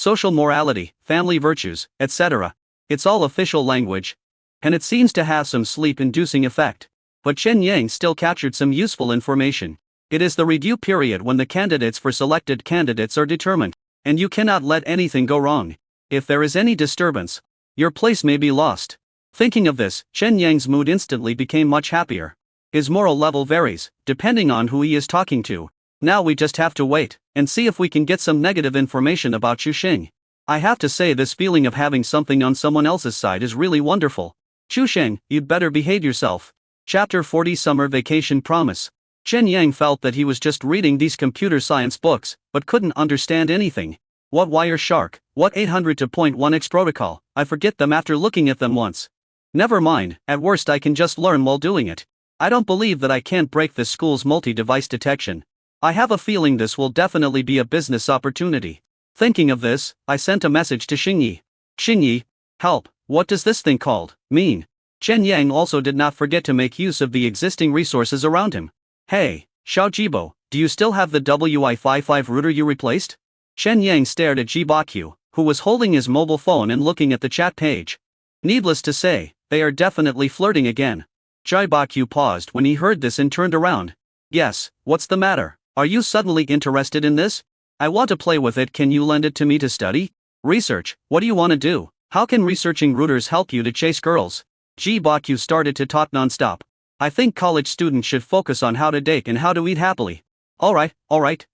social morality, family virtues, etc. It's all official language. And it seems to have some sleep-inducing effect. But Chen Yang still captured some useful information. It is the review period when the candidates for selected candidates are determined, and you cannot let anything go wrong. If there is any disturbance, your place may be lost. Thinking of this, Chen Yang's mood instantly became much happier. His moral level varies, depending on who he is talking to. Now we just have to wait, and see if we can get some negative information about Chu Sheng. I have to say this feeling of having something on someone else's side is really wonderful. Chu Sheng, you'd better behave yourself. Chapter 40 Summer Vacation Promise. Chen Yang felt that he was just reading these computer science books, but couldn't understand anything. What Wireshark, what 800 to point 1x protocol, I forget them after looking at them once. Never mind, at worst I can just learn while doing it. I don't believe that I can't break this school's multi-device detection. I have a feeling this will definitely be a business opportunity. Thinking of this, I sent a message to Xinyi. Xinyi, help, what does this thing called mean? Chen Yang also did not forget to make use of the existing resources around him. Hey, Xiao Jibo, do you still have the WI55 router you replaced? Chen Yang stared at Jibaqu, who was holding his mobile phone and looking at the chat page. Needless to say, they are definitely flirting again. Jibaqu paused when he heard this and turned around. Yes, what's the matter? Are you suddenly interested in this? I want to play with it. Can you lend it to me to study? Research, what do you want to do? How can researching routers help you to chase girls? Jibaqu started to talk non-stop. I think college students should focus on how to date and how to eat happily. Alright,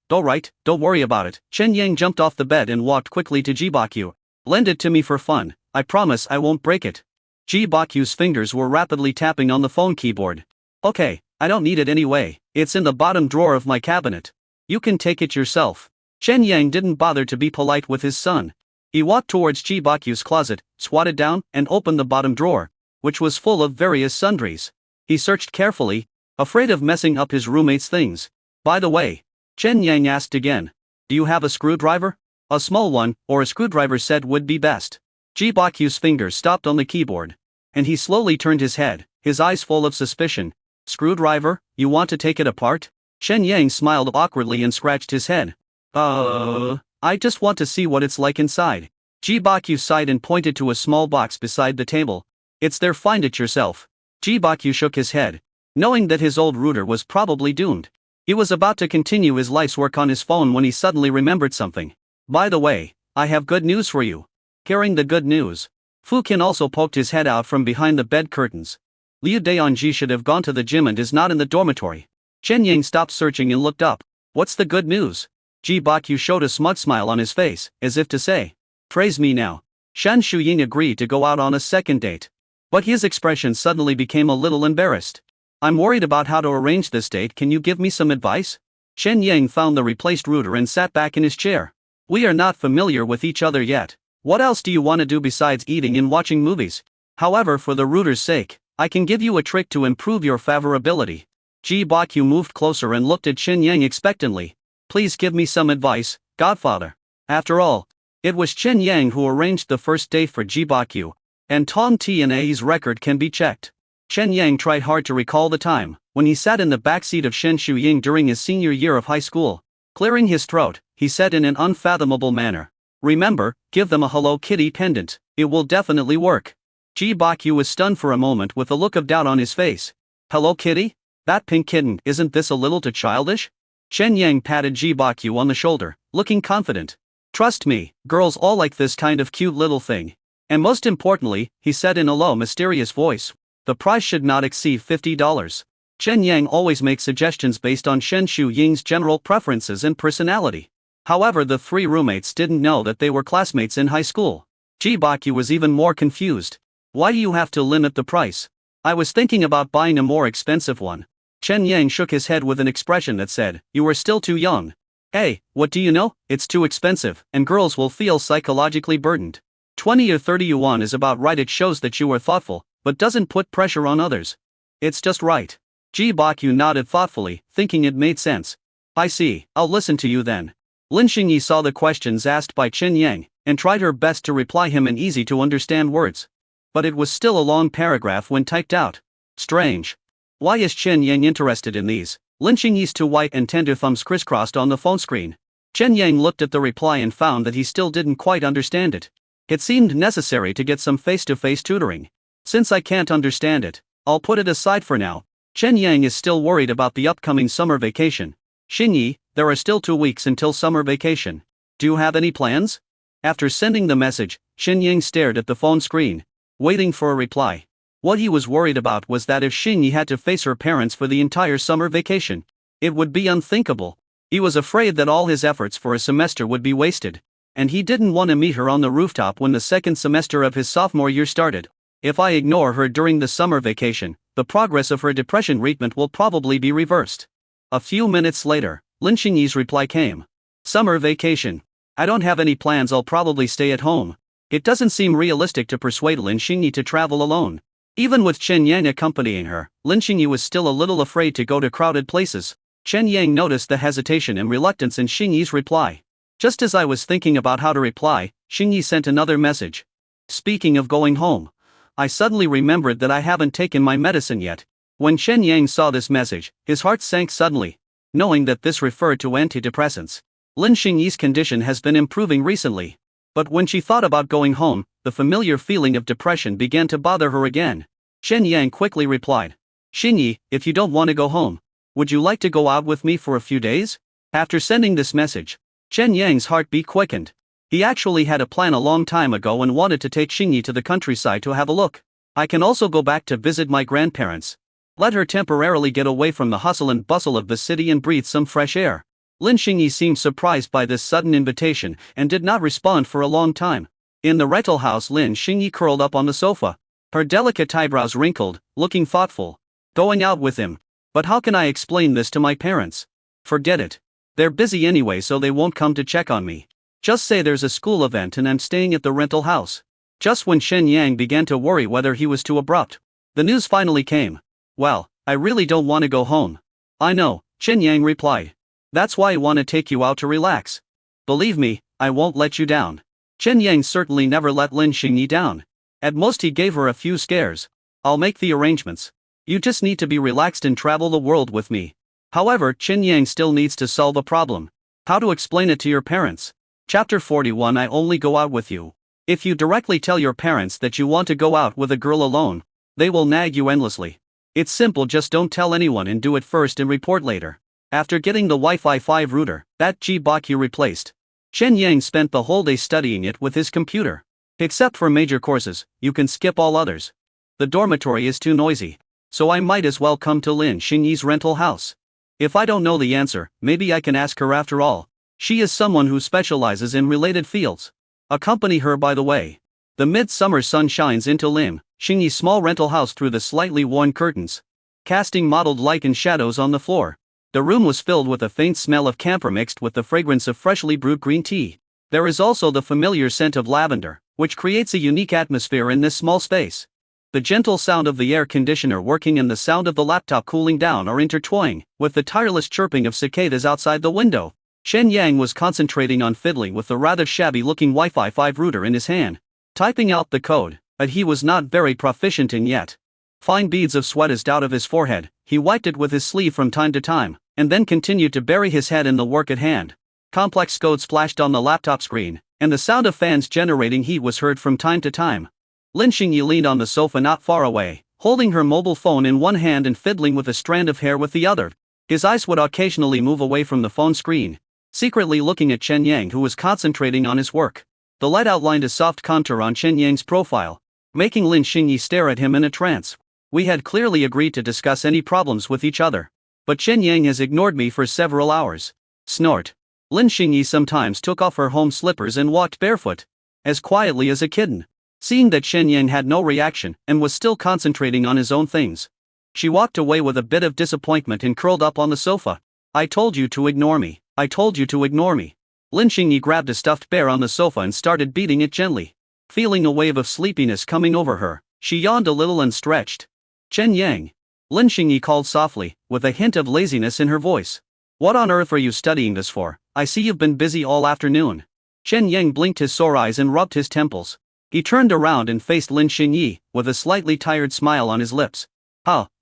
don't worry about it. Chen Yang jumped off the bed and walked quickly to Jibaqu. Lend it to me for fun, I promise I won't break it. Jibaqu's fingers were rapidly tapping on the phone keyboard. Okay, I don't need it anyway, it's in the bottom drawer of my cabinet. You can take it yourself. Chen Yang didn't bother to be polite with his son. He walked towards Jibaqu's closet, squatted down, and opened the bottom drawer, which was full of various sundries. He searched carefully, afraid of messing up his roommate's things. By the way, Chen Yang asked again, do you have a screwdriver? A small one, or a screwdriver set would be best. Jibaqu's fingers stopped on the keyboard, and he slowly turned his head, his eyes full of suspicion. Screwdriver, you want to take it apart? Chen Yang smiled awkwardly and scratched his head. I just want to see what it's like inside. Jibaqu sighed and pointed to a small box beside the table. It's there, find it yourself. Jibaqu shook his head, knowing that his old router was probably doomed. He was about to continue his life's work on his phone when he suddenly remembered something. By the way, I have good news for you. Hearing the good news, Fu Qin also poked his head out from behind the bed curtains. Liu Daonji should have gone to the gym and is not in the dormitory. Chen Yang stopped searching and looked up. What's the good news? Jibaqu showed a smug smile on his face, as if to say, praise me now. Shan Shuying agreed to go out on a second date. But his expression suddenly became a little embarrassed. I'm worried about how to arrange this date, can you give me some advice? Chen Yang found the replaced router and sat back in his chair. We are not familiar with each other yet. What else do you want to do besides eating and watching movies? However, for the router's sake, I can give you a trick to improve your favorability. Jibaqu moved closer and looked at Chen Yang expectantly. Please give me some advice, Godfather. After all, it was Chen Yang who arranged the first date for Jibaqu, and Tong T&A's record can be checked. Chen Yang tried hard to recall the time when he sat in the backseat of Shen Shuying during his senior year of high school. Clearing his throat, he said in an unfathomable manner, remember, give them a Hello Kitty pendant, it will definitely work. Jibaqu was stunned for a moment with a look of doubt on his face. Hello Kitty? That pink kitten, isn't this a little too childish? Chen Yang patted Jibaqu on the shoulder, looking confident. Trust me, girls all like this kind of cute little thing. And most importantly, he said in a low, mysterious voice, the price should not exceed $50. Chen Yang always makes suggestions based on Shen Shuying's general preferences and personality. However, the three roommates didn't know that they were classmates in high school. Jibaqu was even more confused. Why do you have to limit the price? I was thinking about buying a more expensive one. Chen Yang shook his head with an expression that said, you are still too young. Hey, what do you know? It's too expensive, and girls will feel psychologically burdened. 20 or 30 yuan is about right. It shows that you are thoughtful, but doesn't put pressure on others. It's just right. Jibaqu nodded thoughtfully, thinking it made sense. I see, I'll listen to you then. Lin Xingyi saw the questions asked by Chen Yang, and tried her best to reply him in easy-to-understand words. But it was still a long paragraph when typed out. Strange. Why is Chen Yang interested in these? Lin Xingyi's two white and tender thumbs crisscrossed on the phone screen. Chen Yang looked at the reply and found that he still didn't quite understand it. It seemed necessary to get some face-to-face tutoring. Since I can't understand it, I'll put it aside for now. Chen Yang is still worried about the upcoming summer vacation. Xinyi, there are still 2 weeks until summer vacation. Do you have any plans? After sending the message, Chen Yang stared at the phone screen, waiting for a reply. What he was worried about was that if Xinyi had to face her parents for the entire summer vacation, it would be unthinkable. He was afraid that all his efforts for a semester would be wasted, and he didn't want to meet her on the rooftop when the second semester of his sophomore year started. If I ignore her during the summer vacation, the progress of her depression treatment will probably be reversed. A few minutes later, Lin Xinyi's reply came. Summer vacation. I don't have any plans, I'll probably stay at home. It doesn't seem realistic to persuade Lin Xinyi to travel alone. Even with Chen Yang accompanying her, Lin Xinyi was still a little afraid to go to crowded places. Chen Yang noticed the hesitation and reluctance in Xinyi's reply. Just as I was thinking about how to reply, Xinyi sent another message. Speaking of going home, I suddenly remembered that I haven't taken my medicine yet. When Chen Yang saw this message, his heart sank suddenly, knowing that this referred to antidepressants. Lin Xinyi's condition has been improving recently. But when she thought about going home, the familiar feeling of depression began to bother her again. Chen Yang quickly replied, Xinyi, if you don't want to go home, would you like to go out with me for a few days? After sending this message, Chen Yang's heartbeat quickened. He actually had a plan a long time ago and wanted to take Xinyi to the countryside to have a look. I can also go back to visit my grandparents. Let her temporarily get away from the hustle and bustle of the city and breathe some fresh air. Lin Xinyi seemed surprised by this sudden invitation and did not respond for a long time. In the rental house, Lin Xinyi curled up on the sofa, her delicate eyebrows wrinkled, looking thoughtful. Going out with him. But how can I explain this to my parents? Forget it. They're busy anyway, so they won't come to check on me. Just say there's a school event and I'm staying at the rental house. Just when Chen Yang began to worry whether he was too abrupt, the news finally came. Well, I really don't want to go home. I know, Chen Yang replied. That's why I want to take you out to relax. Believe me, I won't let you down. Chen Yang certainly never let Lin Xinyi down. At most he gave her a few scares. I'll make the arrangements. You just need to be relaxed and travel the world with me. However, Chen Yang still needs to solve a problem. How to explain it to your parents. Chapter 41 I only go out with you. If you directly tell your parents that you want to go out with a girl alone, they will nag you endlessly. It's simple, just don't tell anyone and do it first and report later. After getting the Wi-Fi 5 router, that G-Bot you replaced, Chen Yang spent the whole day studying it with his computer. Except for major courses, you can skip all others. The dormitory is too noisy, so I might as well come to Lin Xinyi's rental house. If I don't know the answer, maybe I can ask her after all. She is someone who specializes in related fields. Accompany her, by the way. The midsummer sun shines into Lin Xinyi's small rental house through the slightly worn curtains, casting mottled light and shadows on the floor. The room was filled with a faint smell of camphor mixed with the fragrance of freshly brewed green tea. There is also the familiar scent of lavender, which creates a unique atmosphere in this small space. The gentle sound of the air conditioner working and the sound of the laptop cooling down are intertwined with the tireless chirping of cicadas outside the window. Chen Yang was concentrating on fiddling with the rather shabby-looking Wi-Fi 5 router in his hand, typing out the code, but he was not very proficient in yet. Fine beads of sweat oozed out of his forehead. He wiped it with his sleeve from time to time, and then continued to bury his head in the work at hand. Complex codes flashed on the laptop screen, and the sound of fans generating heat was heard from time to time. Lin Xinyi leaned on the sofa not far away, holding her mobile phone in one hand and fiddling with a strand of hair with the other. His eyes would occasionally move away from the phone screen, secretly looking at Chen Yang, who was concentrating on his work. The light outlined a soft contour on Chen Yang's profile, making Lin Xinyi stare at him in a trance. We had clearly agreed to discuss any problems with each other, but Chen Yang has ignored me for several hours. Snort. Lin Xinyi sometimes took off her home slippers and walked barefoot, as quietly as a kitten. Seeing that Chen Yang had no reaction and was still concentrating on his own things, she walked away with a bit of disappointment and curled up on the sofa. I told you to ignore me. I told you to ignore me. Lin Xinyi grabbed a stuffed bear on the sofa and started beating it gently. Feeling a wave of sleepiness coming over her, she yawned a little and stretched. Chen Yang. Lin Xinyi called softly, with a hint of laziness in her voice. What on earth are you studying this for? I see you've been busy all afternoon. Chen Yang blinked his sore eyes and rubbed his temples. He turned around and faced Lin Xinyi, with a slightly tired smile on his lips.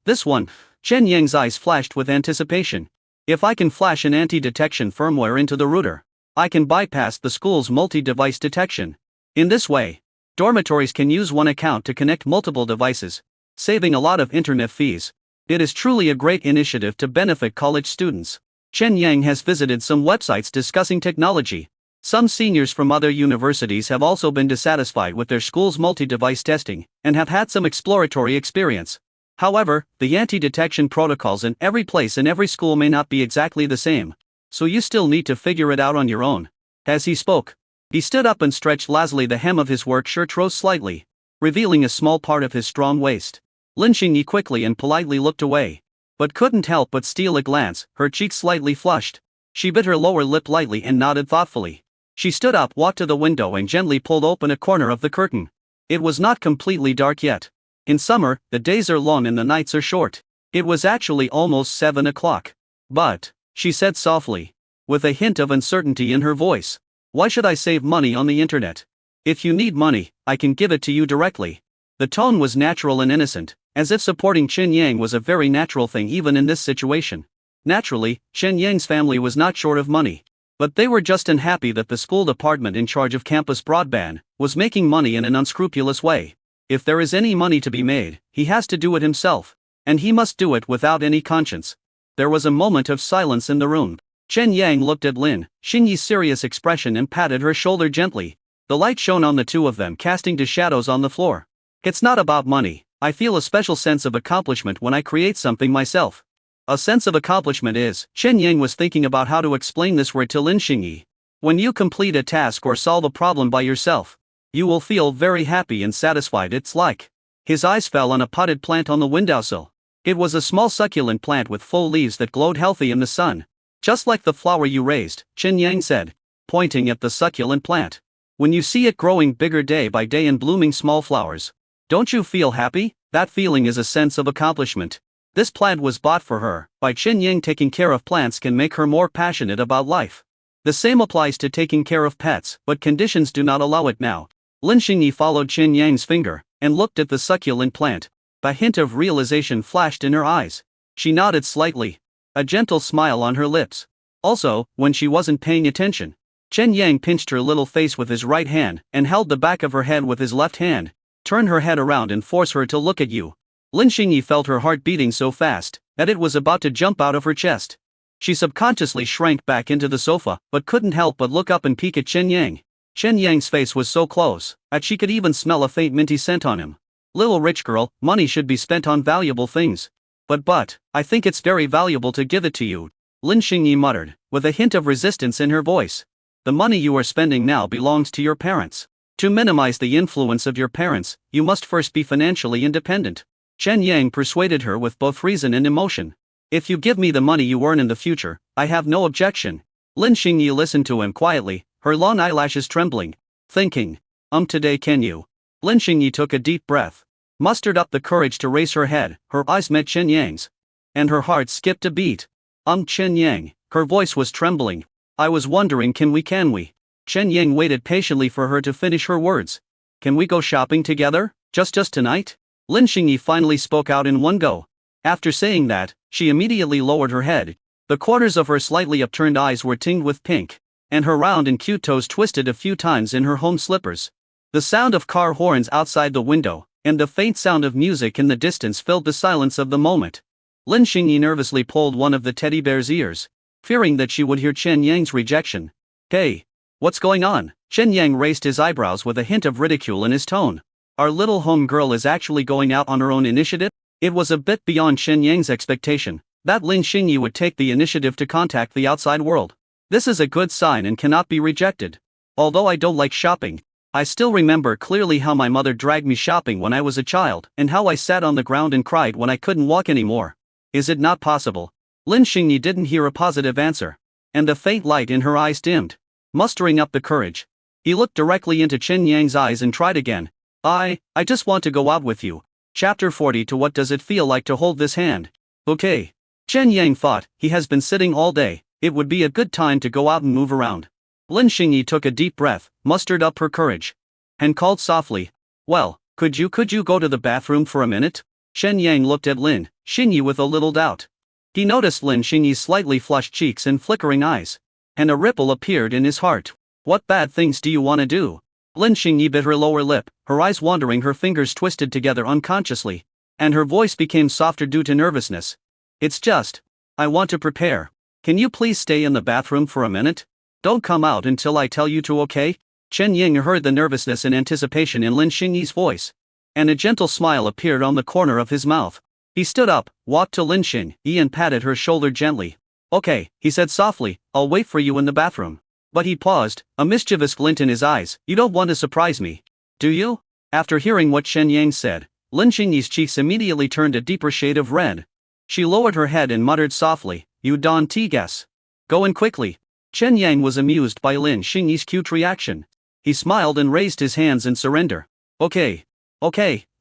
This one. Chen Yang's eyes flashed with anticipation. If I can flash an anti-detection firmware into the router, I can bypass the school's multi-device detection. In this way, dormitories can use one account to connect multiple devices, saving a lot of internet fees. It is truly a great initiative to benefit college students. Chen Yang has visited some websites discussing technology. Some seniors from other universities have also been dissatisfied with their school's multi-device testing and have had some exploratory experience. However, the anti-detection protocols in every place in every school may not be exactly the same, so you still need to figure it out on your own. As he spoke, he stood up and stretched lazily. The hem of his work shirt rose slightly, revealing a small part of his strong waist. Xinyi quickly and politely looked away, but couldn't help but steal a glance. Her cheeks slightly flushed. She bit her lower lip lightly and nodded thoughtfully. She stood up, walked to the window and gently pulled open a corner of the curtain. It was not completely dark yet. In summer, the days are long and the nights are short. It was actually almost 7 o'clock. But, she said softly, with a hint of uncertainty in her voice, why should I save money on the internet? If you need money, I can give it to you directly. The tone was natural and innocent, as if supporting Chen Yang was a very natural thing even in this situation. Naturally, Chen Yang's family was not short of money. But they were just unhappy that the school department in charge of campus broadband was making money in an unscrupulous way. If there is any money to be made, he has to do it himself. And he must do it without any conscience. There was a moment of silence in the room. Chen Yang looked at Xinyi's serious expression and patted her shoulder gently. The light shone on the two of them, casting shadows on the floor. It's not about money. I feel a special sense of accomplishment when I create something myself. A sense of accomplishment is, Chen Yang was thinking about how to explain this word to Xinyi. When you complete a task or solve a problem by yourself, you will feel very happy and satisfied. It's like. His eyes fell on a potted plant on the windowsill. It was a small succulent plant with full leaves that glowed healthy in the sun. Just like the flower you raised, Chen Yang said, pointing at the succulent plant. When you see it growing bigger day by day and blooming small flowers, don't you feel happy? That feeling is a sense of accomplishment. This plant was bought for her. By Chen Yang, taking care of plants can make her more passionate about life. The same applies to taking care of pets, but conditions do not allow it now. Xinyi followed Chen Yang's finger and looked at the succulent plant. A hint of realization flashed in her eyes. She nodded slightly, a gentle smile on her lips. Also, when she wasn't paying attention, Chen Yang pinched her little face with his right hand and held the back of her head with his left hand. Turn her head around and force her to look at you. Xinyi felt her heart beating so fast that it was about to jump out of her chest. She subconsciously shrank back into the sofa, but couldn't help but look up and peek at Chen Yang. Chen Yang's face was so close that she could even smell a faint minty scent on him. Little rich girl, money should be spent on valuable things. But, I think it's very valuable to give it to you, Xinyi muttered, with a hint of resistance in her voice. The money you are spending now belongs to your parents. To minimize the influence of your parents, you must first be financially independent. Chen Yang persuaded her with both reason and emotion. If you give me the money you earn in the future, I have no objection. Xinyi listened to him quietly, her long eyelashes trembling, thinking, today can you? Xinyi took a deep breath, mustered up the courage to raise her head. Her eyes met Chen Yang's, and her heart skipped a beat. Chen Yang, her voice was trembling. I was wondering, can we? Chen Yang waited patiently for her to finish her words. Can we go shopping together, just tonight? Xinyi finally spoke out in one go. After saying that, she immediately lowered her head. The corners of her slightly upturned eyes were tinged with pink, and her round and cute toes twisted a few times in her home slippers. The sound of car horns outside the window, and the faint sound of music in the distance filled the silence of the moment. Xinyi nervously pulled one of the teddy bear's ears, fearing that she would hear Chen Yang's rejection. Hey, what's going on? Chen Yang raised his eyebrows with a hint of ridicule in his tone. Our little home girl is actually going out on her own initiative? It was a bit beyond Chen Yang's expectation that Xinyi would take the initiative to contact the outside world. This is a good sign and cannot be rejected. Although I don't like shopping, I still remember clearly how my mother dragged me shopping when I was a child and how I sat on the ground and cried when I couldn't walk anymore. Is it not possible? Xinyi didn't hear a positive answer, and the faint light in her eyes dimmed. Mustering up the courage, he looked directly into Chen Yang's eyes and tried again. I just want to go out with you. Chapter 40. To what does it feel like to hold this hand? Okay. Chen Yang thought, he has been sitting all day, it would be a good time to go out and move around. Xinyi took a deep breath, mustered up her courage, and called softly, well, could you go to the bathroom for a minute? Chen Yang looked at Xinyi with a little doubt. He noticed Xinyi's slightly flushed cheeks and flickering eyes. and a ripple appeared in his heart. What bad things do you want to do? Lin Xinyi bit her lower lip, her eyes wandering, her fingers twisted together unconsciously, and her voice became softer due to nervousness. It's just, I want to prepare. Can you please stay in the bathroom for a minute? Don't come out until I tell you to, okay? Chen Ying heard the nervousness and anticipation in Lin Xingyi's voice, and a gentle smile appeared on the corner of his mouth. He stood up, walked to Lin Xingyi and patted her shoulder gently. Okay, he said softly, I'll wait for you in the bathroom. But he paused, a mischievous glint in his eyes. You don't want to surprise me, do you? After hearing what Chen Yang said, Lin Xingyi's cheeks immediately turned a deeper shade of red. She lowered her head and muttered softly, You don't guess. Go in quickly. Chen Yang was amused by Lin Xingyi's cute reaction. He smiled and raised his hands in surrender. Okay,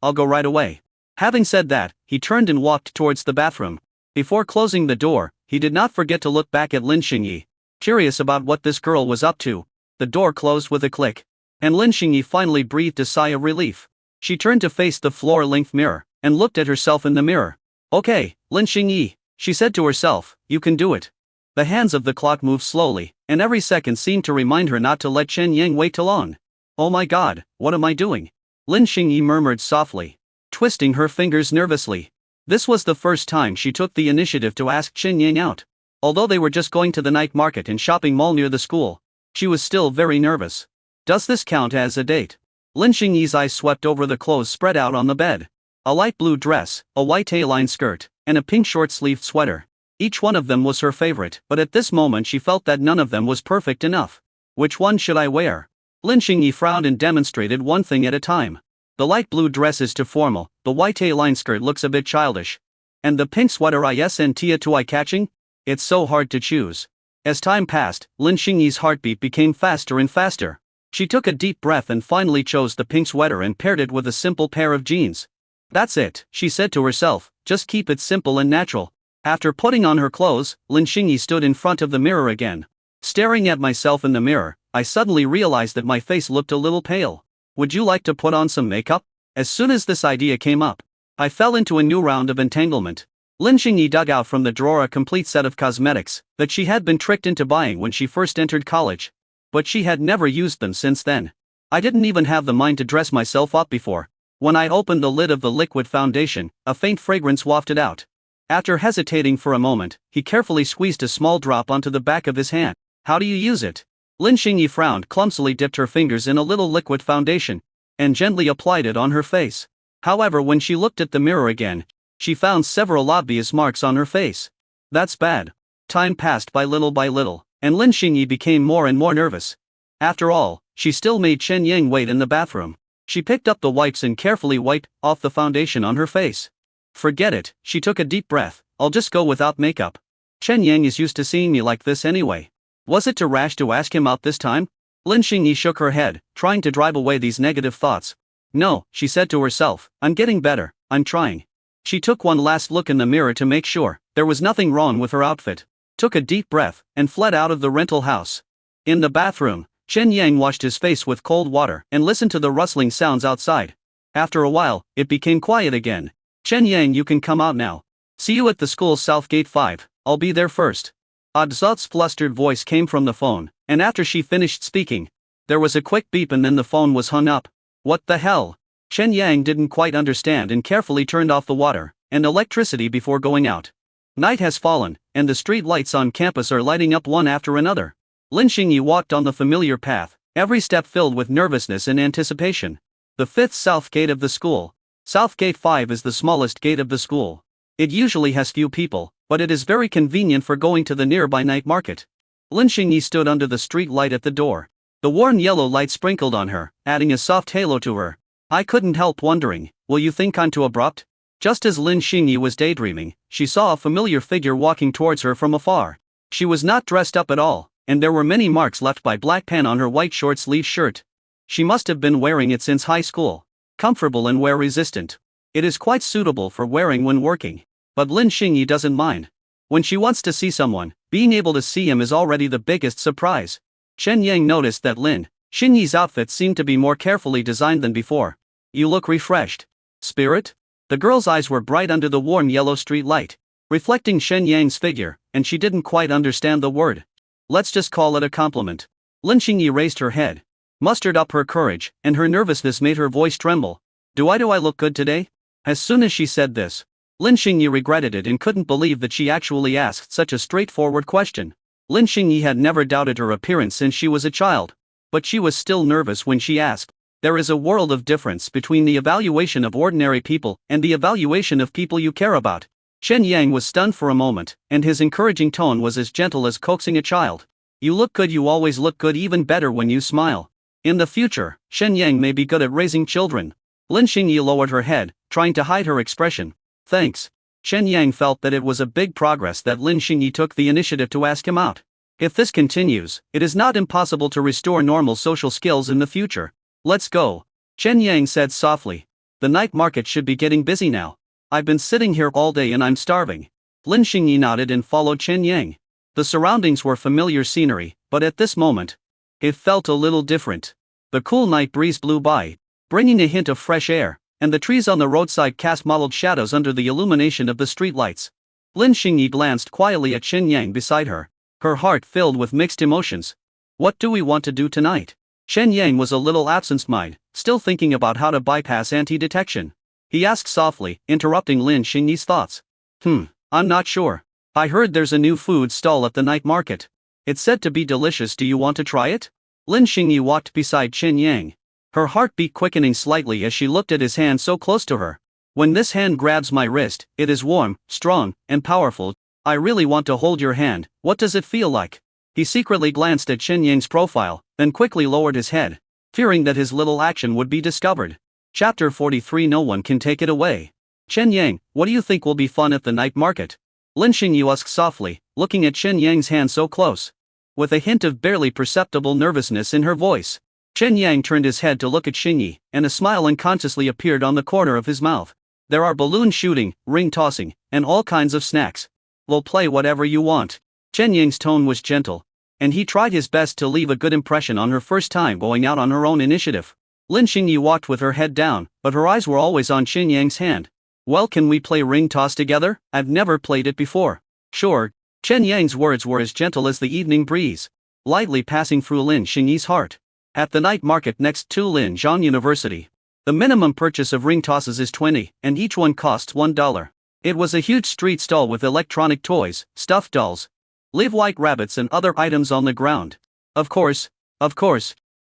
I'll go right away. Having said that, he turned and walked towards the bathroom. Before closing the door, he did not forget to look back at Lin Xingyi, curious about what this girl was up to. The door closed with a click, and Lin Xingyi finally breathed a sigh of relief. She turned to face the floor-length mirror, and looked at herself in the mirror. Okay, Lin Xingyi, she said to herself, you can do it. The hands of the clock moved slowly, and every second seemed to remind her not to let Chen Yang wait too long. Oh my god, what am I doing? Lin Xingyi murmured softly, twisting her fingers nervously. This was the first time she took the initiative to ask Chen Yang out. Although they were just going to the night market and shopping mall near the school, she was still very nervous. Does this count as a date? Lin Xingyi's eyes swept over the clothes spread out on the bed. A light blue dress, a white A-line skirt, and a pink short-sleeved sweater. Each one of them was her favorite, but at this moment she felt that none of them was perfect enough. Which one should I wear? Lin Xingyi frowned and demonstrated one thing at a time. The light blue dress is too formal, the white A-line skirt looks a bit childish. And the pink sweater isn't too eye-catching? It's so hard to choose. As time passed, Lin Xingyi's heartbeat became faster and faster. She took a deep breath and finally chose the pink sweater and paired it with a simple pair of jeans. That's it, she said to herself, just keep it simple and natural. After putting on her clothes, Lin Xingyi stood in front of the mirror again. Staring at myself in the mirror, I suddenly realized that my face looked a little pale. Would you like to put on some makeup? As soon as this idea came up, I fell into a new round of entanglement. Lin Xingyi dug out from the drawer a complete set of cosmetics that she had been tricked into buying when she first entered college. But she had never used them since then. I didn't even have the mind to dress myself up before. When I opened the lid of the liquid foundation, a faint fragrance wafted out. After hesitating for a moment, he carefully squeezed a small drop onto the back of his hand. How do you use it? Lin Xingyi frowned, clumsily dipped her fingers in a little liquid foundation, and gently applied it on her face. However, when she looked at the mirror again, she found several obvious marks on her face. That's bad. Time passed by little, and Lin Xingyi became more and more nervous. After all, she still made Chen Yang wait in the bathroom. She picked up the wipes and carefully wiped off the foundation on her face. Forget it, she took a deep breath, I'll just go without makeup. Chen Yang is used to seeing me like this anyway. Was it too rash to ask him out this time? Lin Xingyi shook her head, trying to drive away these negative thoughts. No, she said to herself, I'm getting better, I'm trying. She took one last look in the mirror to make sure there was nothing wrong with her outfit, took a deep breath, and fled out of the rental house. In the bathroom, Chen Yang washed his face with cold water and listened to the rustling sounds outside. After a while, it became quiet again. Chen Yang, you can come out now. See you at the school's South Gate 5, I'll be there first. Adzot's flustered voice came from the phone, and after she finished speaking, there was a quick beep and then the phone was hung up. What the hell? Chen Yang didn't quite understand and carefully turned off the water and electricity before going out. Night has fallen, and the street lights on campus are lighting up one after another. Lin Xingyi walked on the familiar path, every step filled with nervousness and anticipation. The fifth south gate of the school. South Gate 5 is the smallest gate of the school. It usually has few people, but it is very convenient for going to the nearby night market. Lin Xingyi stood under the street light at the door. The warm yellow light sprinkled on her, adding a soft halo to her. I couldn't help wondering, will you think I'm too abrupt? Just as Lin Xingyi was daydreaming, she saw a familiar figure walking towards her from afar. She was not dressed up at all, and there were many marks left by black pen on her white short-sleeved shirt. She must have been wearing it since high school. Comfortable and wear-resistant. It is quite suitable for wearing when working. But Lin Xingyi doesn't mind. When she wants to see someone, being able to see him is already the biggest surprise. Chen Yang noticed that Lin Xingyi's outfit seemed to be more carefully designed than before. You look refreshed. Spirit? The girl's eyes were bright under the warm yellow street light, reflecting Chen Yang's figure, and she didn't quite understand the word. Let's just call it a compliment. Lin Xinyi raised her head, mustered up her courage, and her nervousness made her voice tremble. Do I look good today? As soon as she said this, Lin Xinyi regretted it and couldn't believe that she actually asked such a straightforward question. Lin Xinyi had never doubted her appearance since she was a child, but she was still nervous when she asked. There is a world of difference between the evaluation of ordinary people and the evaluation of people you care about. Chen Yang was stunned for a moment, and his encouraging tone was as gentle as coaxing a child. You look good, you always look good, even better when you smile. In the future, Chen Yang may be good at raising children. Lin Xinyi lowered her head, trying to hide her expression. Thanks. Chen Yang felt that it was a big progress that Lin Xinyi took the initiative to ask him out. If this continues, it is not impossible to restore normal social skills in the future. Let's go. Chen Yang said softly. The night market should be getting busy now. I've been sitting here all day and I'm starving. Lin Xinyi nodded and followed Chen Yang. The surroundings were familiar scenery, but at this moment, it felt a little different. The cool night breeze blew by, bringing a hint of fresh air, and the trees on the roadside cast mottled shadows under the illumination of the streetlights. Lin Xinyi glanced quietly at Chen Yang beside her, her heart filled with mixed emotions. What do we want to do tonight? Chen Yang was a little absent-minded, still thinking about how to bypass anti-detection. He asked softly, interrupting Lin Xinyi's thoughts. I'm not sure. I heard there's a new food stall at the night market. It's said to be delicious. Do you want to try it? Lin Xinyi walked beside Chen Yang. Her heartbeat quickening slightly as she looked at his hand so close to her. When this hand grabs my wrist, it is warm, strong, and powerful. I really want to hold your hand. What does it feel like? He secretly glanced at Chen Yang's profile, then quickly lowered his head, fearing that his little action would be discovered. Chapter 43. No one can take it away. Chen Yang, what do you think will be fun at the night market? Lin Xinyi asked softly, looking at Chen Yang's hand so close. With a hint of barely perceptible nervousness in her voice, Chen Yang turned his head to look at Xinyi, and a smile unconsciously appeared on the corner of his mouth. There are balloon shooting, ring tossing, and all kinds of snacks. We'll play whatever you want. Chen Yang's tone was gentle, and he tried his best to leave a good impression on her first time going out on her own initiative. Lin Xinyi walked with her head down, but her eyes were always on Chen Yang's hand. Well, can we play ring toss together? I've never played it before. Sure. Chen Yang's words were as gentle as the evening breeze, lightly passing through Lin Xinyi's heart. At the night market next to Linzhang University, the minimum purchase of ring tosses is 20, and each one costs $1. It was a huge street stall with electronic toys, stuffed dolls, live white rabbits and other items on the ground. Of course,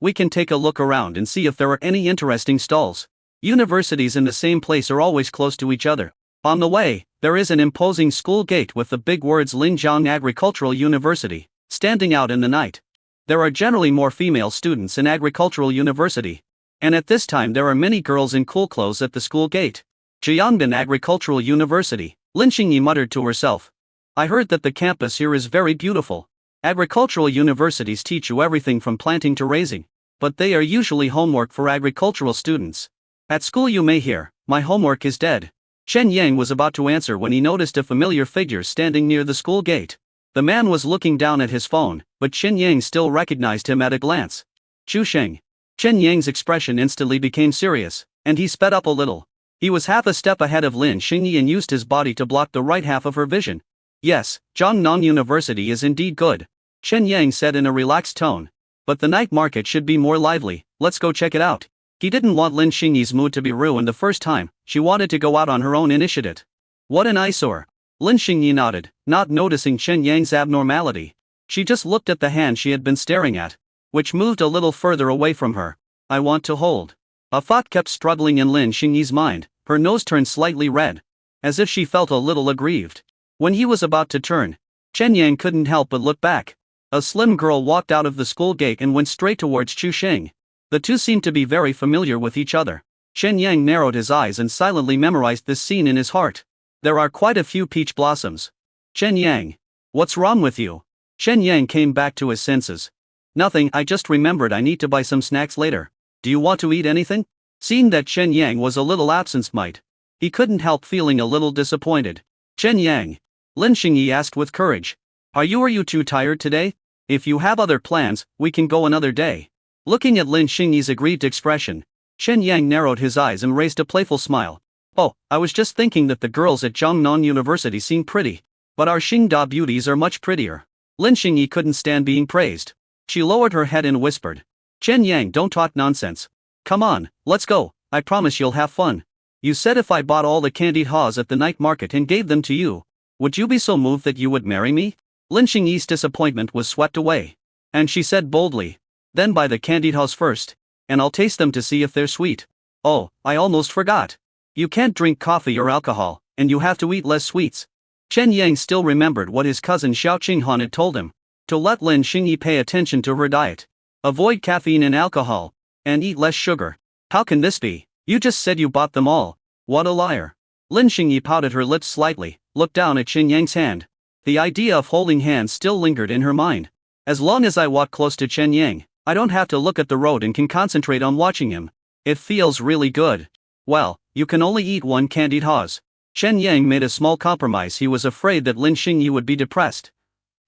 we can take a look around and see if there are any interesting stalls. Universities in the same place are always close to each other. On the way, there is an imposing school gate with the big words Linzhang Agricultural University, standing out in the night. There are generally more female students in Agricultural University, and at this time there are many girls in cool clothes at the school gate. Jiangbin Agricultural University, Lin Xinyi muttered to herself. I heard that the campus here is very beautiful. Agricultural universities teach you everything from planting to raising, but they are usually homework for agricultural students. At school you may hear, my homework is dead. Chen Yang was about to answer when he noticed a familiar figure standing near the school gate. The man was looking down at his phone, but Chen Yang still recognized him at a glance. Chu Sheng. Chen Yang's expression instantly became serious, and he sped up a little. He was half a step ahead of Lin Xinyi and used his body to block the right half of her vision. Yes, Jiangnan University is indeed good, Chen Yang said in a relaxed tone. But the night market should be more lively. Let's go check it out. He didn't want Lin Xinyi's mood to be ruined the first time. She wanted to go out on her own initiative. What an eyesore. Lin Xinyi nodded, not noticing Chen Yang's abnormality. She just looked at the hand she had been staring at, which moved a little further away from her. I want to hold. A thought kept struggling in Lin Xinyi's mind. Her nose turned slightly red, as if she felt a little aggrieved. When he was about to turn, Chen Yang couldn't help but look back. A slim girl walked out of the school gate and went straight towards Chu Sheng. The two seemed to be very familiar with each other. Chen Yang narrowed his eyes and silently memorized this scene in his heart. There are quite a few peach blossoms. Chen Yang. What's wrong with you? Chen Yang came back to his senses. Nothing, I just remembered I need to buy some snacks later. Do you want to eat anything? Seeing that Chen Yang was a little absent-minded, he couldn't help feeling a little disappointed. Chen Yang. Lin Xinyi asked with courage. Are you too tired today? If you have other plans, we can go another day. Looking at Lin Xinyi's aggrieved expression, Chen Yang narrowed his eyes and raised a playful smile. Oh, I was just thinking that the girls at Jiangnan University seem pretty, but our Xingda beauties are much prettier. Lin Xinyi couldn't stand being praised. She lowered her head and whispered, Chen Yang, don't talk nonsense. Come on, let's go, I promise you'll have fun. You said if I bought all the candied haws at the night market and gave them to you, would you be so moved that you would marry me? Lin Xingyi's disappointment was swept away. And she said boldly, then buy the candied haws first, and I'll taste them to see if they're sweet. Oh, I almost forgot. You can't drink coffee or alcohol, and you have to eat less sweets. Chen Yang still remembered what his cousin Xiao Qinghan had told him, to let Lin Xingyi pay attention to her diet. Avoid caffeine and alcohol, and eat less sugar. How can this be? You just said you bought them all. What a liar. Lin Xingyi pouted her lips slightly, looked down at Chen Yang's hand. The idea of holding hands still lingered in her mind. As long as I walk close to Chen Yang, I don't have to look at the road and can concentrate on watching him. It feels really good. Well, you can only eat one candied haws. Chen Yang made a small compromise. He was afraid that Lin Xingyi would be depressed,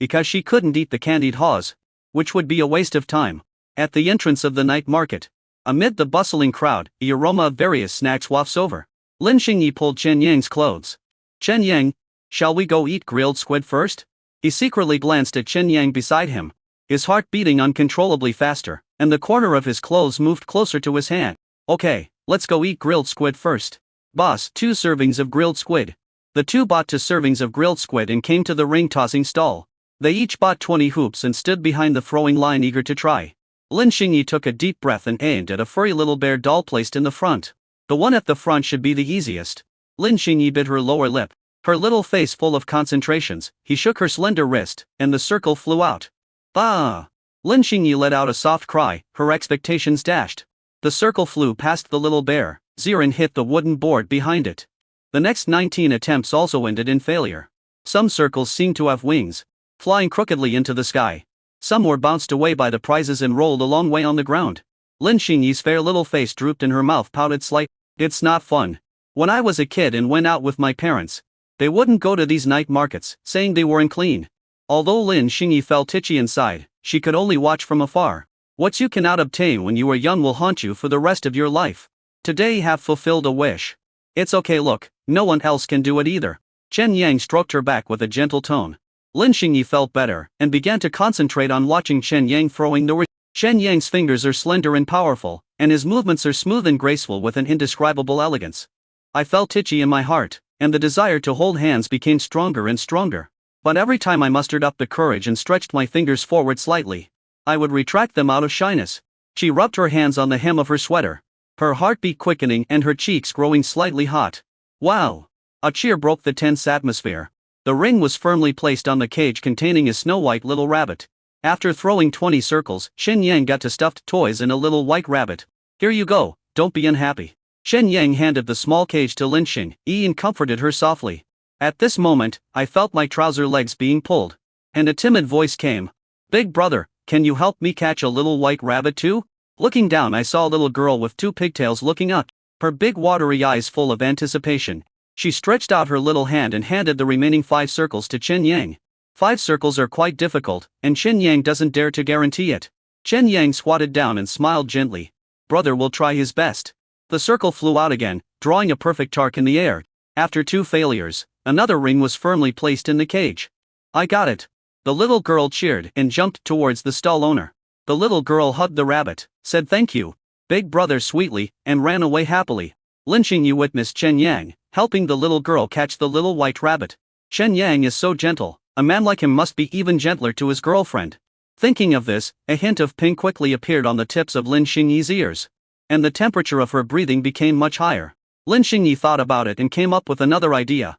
because she couldn't eat the candied haws, which would be a waste of time. At the entrance of the night market, amid the bustling crowd, the aroma of various snacks wafts over. Lin Xingyi pulled Chen Yang's clothes. Chen Yang, shall we go eat grilled squid first? He secretly glanced at Chen Yang beside him, his heart beating uncontrollably faster, and the corner of his clothes moved closer to his hand. Okay, let's go eat grilled squid first. Boss, 2 servings of grilled squid. The two bought 2 servings of grilled squid and came to the ring-tossing stall. They each bought 20 hoops and stood behind the throwing line eager to try. Lin Xingyi took a deep breath and aimed at a furry little bear doll placed in the front. The one at the front should be the easiest. Lin Xingyi bit her lower lip, her little face full of concentrations. He shook her slender wrist, and the circle flew out. Bah! Lin Xingyi let out a soft cry, her expectations dashed. The circle flew past the little bear, and hit the wooden board behind it. The next 19 attempts also ended in failure. Some circles seemed to have wings, flying crookedly into the sky. Some were bounced away by the prizes and rolled a long way on the ground. Lin Xingyi's fair little face drooped and her mouth pouted slightly. It's not fun. When I was a kid and went out with my parents, they wouldn't go to these night markets, saying they weren't clean. Although Lin Xingyi felt itchy inside, she could only watch from afar. What you cannot obtain when you are young will haunt you for the rest of your life. Today you have fulfilled a wish. It's okay, look, no one else can do it either. Chen Yang stroked her back with a gentle tone. Lin Xingyi felt better, and began to concentrate on watching Chen Yang throwing the Chen Yang's fingers are slender and powerful, and his movements are smooth and graceful with an indescribable elegance. I felt itchy in my heart, and the desire to hold hands became stronger and stronger. But every time I mustered up the courage and stretched my fingers forward slightly, I would retract them out of shyness. She rubbed her hands on the hem of her sweater, her heartbeat quickening and her cheeks growing slightly hot. Wow! A cheer broke the tense atmosphere. The ring was firmly placed on the cage containing a snow-white little rabbit. After throwing 20 circles, Chen Yang got to stuffed toys and a little white rabbit. Here you go, don't be unhappy. Chen Yang handed the small cage to Lin Xingyi and comforted her softly. At this moment, I felt my trouser legs being pulled. And a timid voice came. Big brother, can you help me catch a little white rabbit too? Looking down, I saw a little girl with 2 pigtails looking up, her big watery eyes full of anticipation. She stretched out her little hand and handed the remaining 5 circles to Chen Yang. 5 circles are quite difficult, and Chen Yang doesn't dare to guarantee it. Chen Yang squatted down and smiled gently. Brother will try his best. The circle flew out again, drawing a perfect arc in the air. After 2 failures, another ring was firmly placed in the cage. I got it. The little girl cheered and jumped towards the stall owner. The little girl hugged the rabbit, said thank you, big brother sweetly, and ran away happily. Lin Xingyi witnessed Chen Yang helping the little girl catch the little white rabbit. Chen Yang is so gentle, a man like him must be even gentler to his girlfriend. Thinking of this, a hint of pink quickly appeared on the tips of Lin Xingyi's ears, and the temperature of her breathing became much higher. Lin Xingyi thought about it and came up with another idea.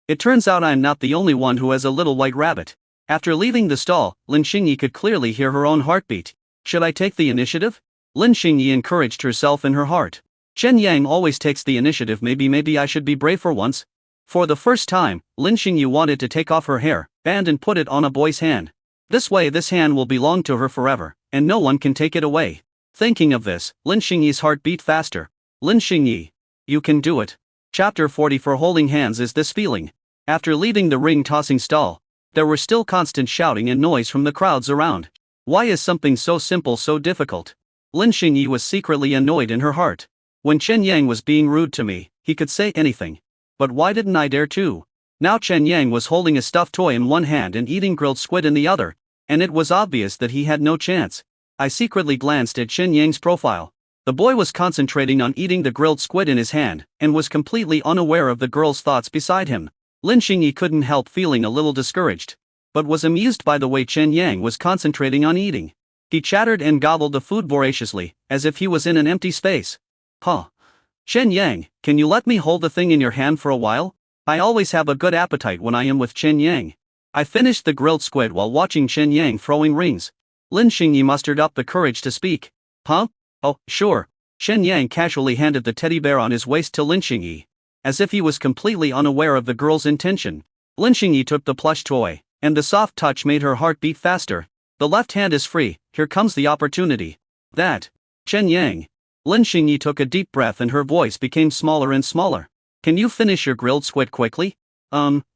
It turns out I'm not the only one who has a little white rabbit. After leaving the stall, Lin Xingyi could clearly hear her own heartbeat. Should I take the initiative? Lin Xingyi encouraged herself in her heart. Chen Yang always takes the initiative, maybe I should be brave for once. For the first time, Lin Xingyi wanted to take off her hair band and put it on a boy's hand. This way this hand will belong to her forever, and no one can take it away. Thinking of this, Lin Xingyi's heart beat faster. Lin Xingyi, you can do it. Chapter 40 For holding hands is this feeling. After leaving the ring-tossing stall, there were still constant shouting and noise from the crowds around. Why is something so simple so difficult? Lin Xingyi was secretly annoyed in her heart. When Chen Yang was being rude to me, he could say anything. But why didn't I dare to? Now Chen Yang was holding a stuffed toy in one hand and eating grilled squid in the other, and it was obvious that he had no chance. I secretly glanced at Chen Yang's profile. The boy was concentrating on eating the grilled squid in his hand, and was completely unaware of the girl's thoughts beside him. Lin Xinyi couldn't help feeling a little discouraged, but was amused by the way Chen Yang was concentrating on eating. He chattered and gobbled the food voraciously, as if he was in an empty space. Huh. Chen Yang, can you let me hold the thing in your hand for a while? I always have a good appetite when I am with Chen Yang. I finished the grilled squid while watching Chen Yang throwing rings. Lin Xinyi mustered up the courage to speak. Huh? Oh, sure. Chen Yang casually handed the teddy bear on his waist to Lin Xinyi, as if he was completely unaware of the girl's intention. Lin Xinyi took the plush toy, and the soft touch made her heart beat faster. The left hand is free, here comes the opportunity. That. Chen Yang. Lin Xinyi took a deep breath and her voice became smaller and smaller. Can you finish your grilled squid quickly?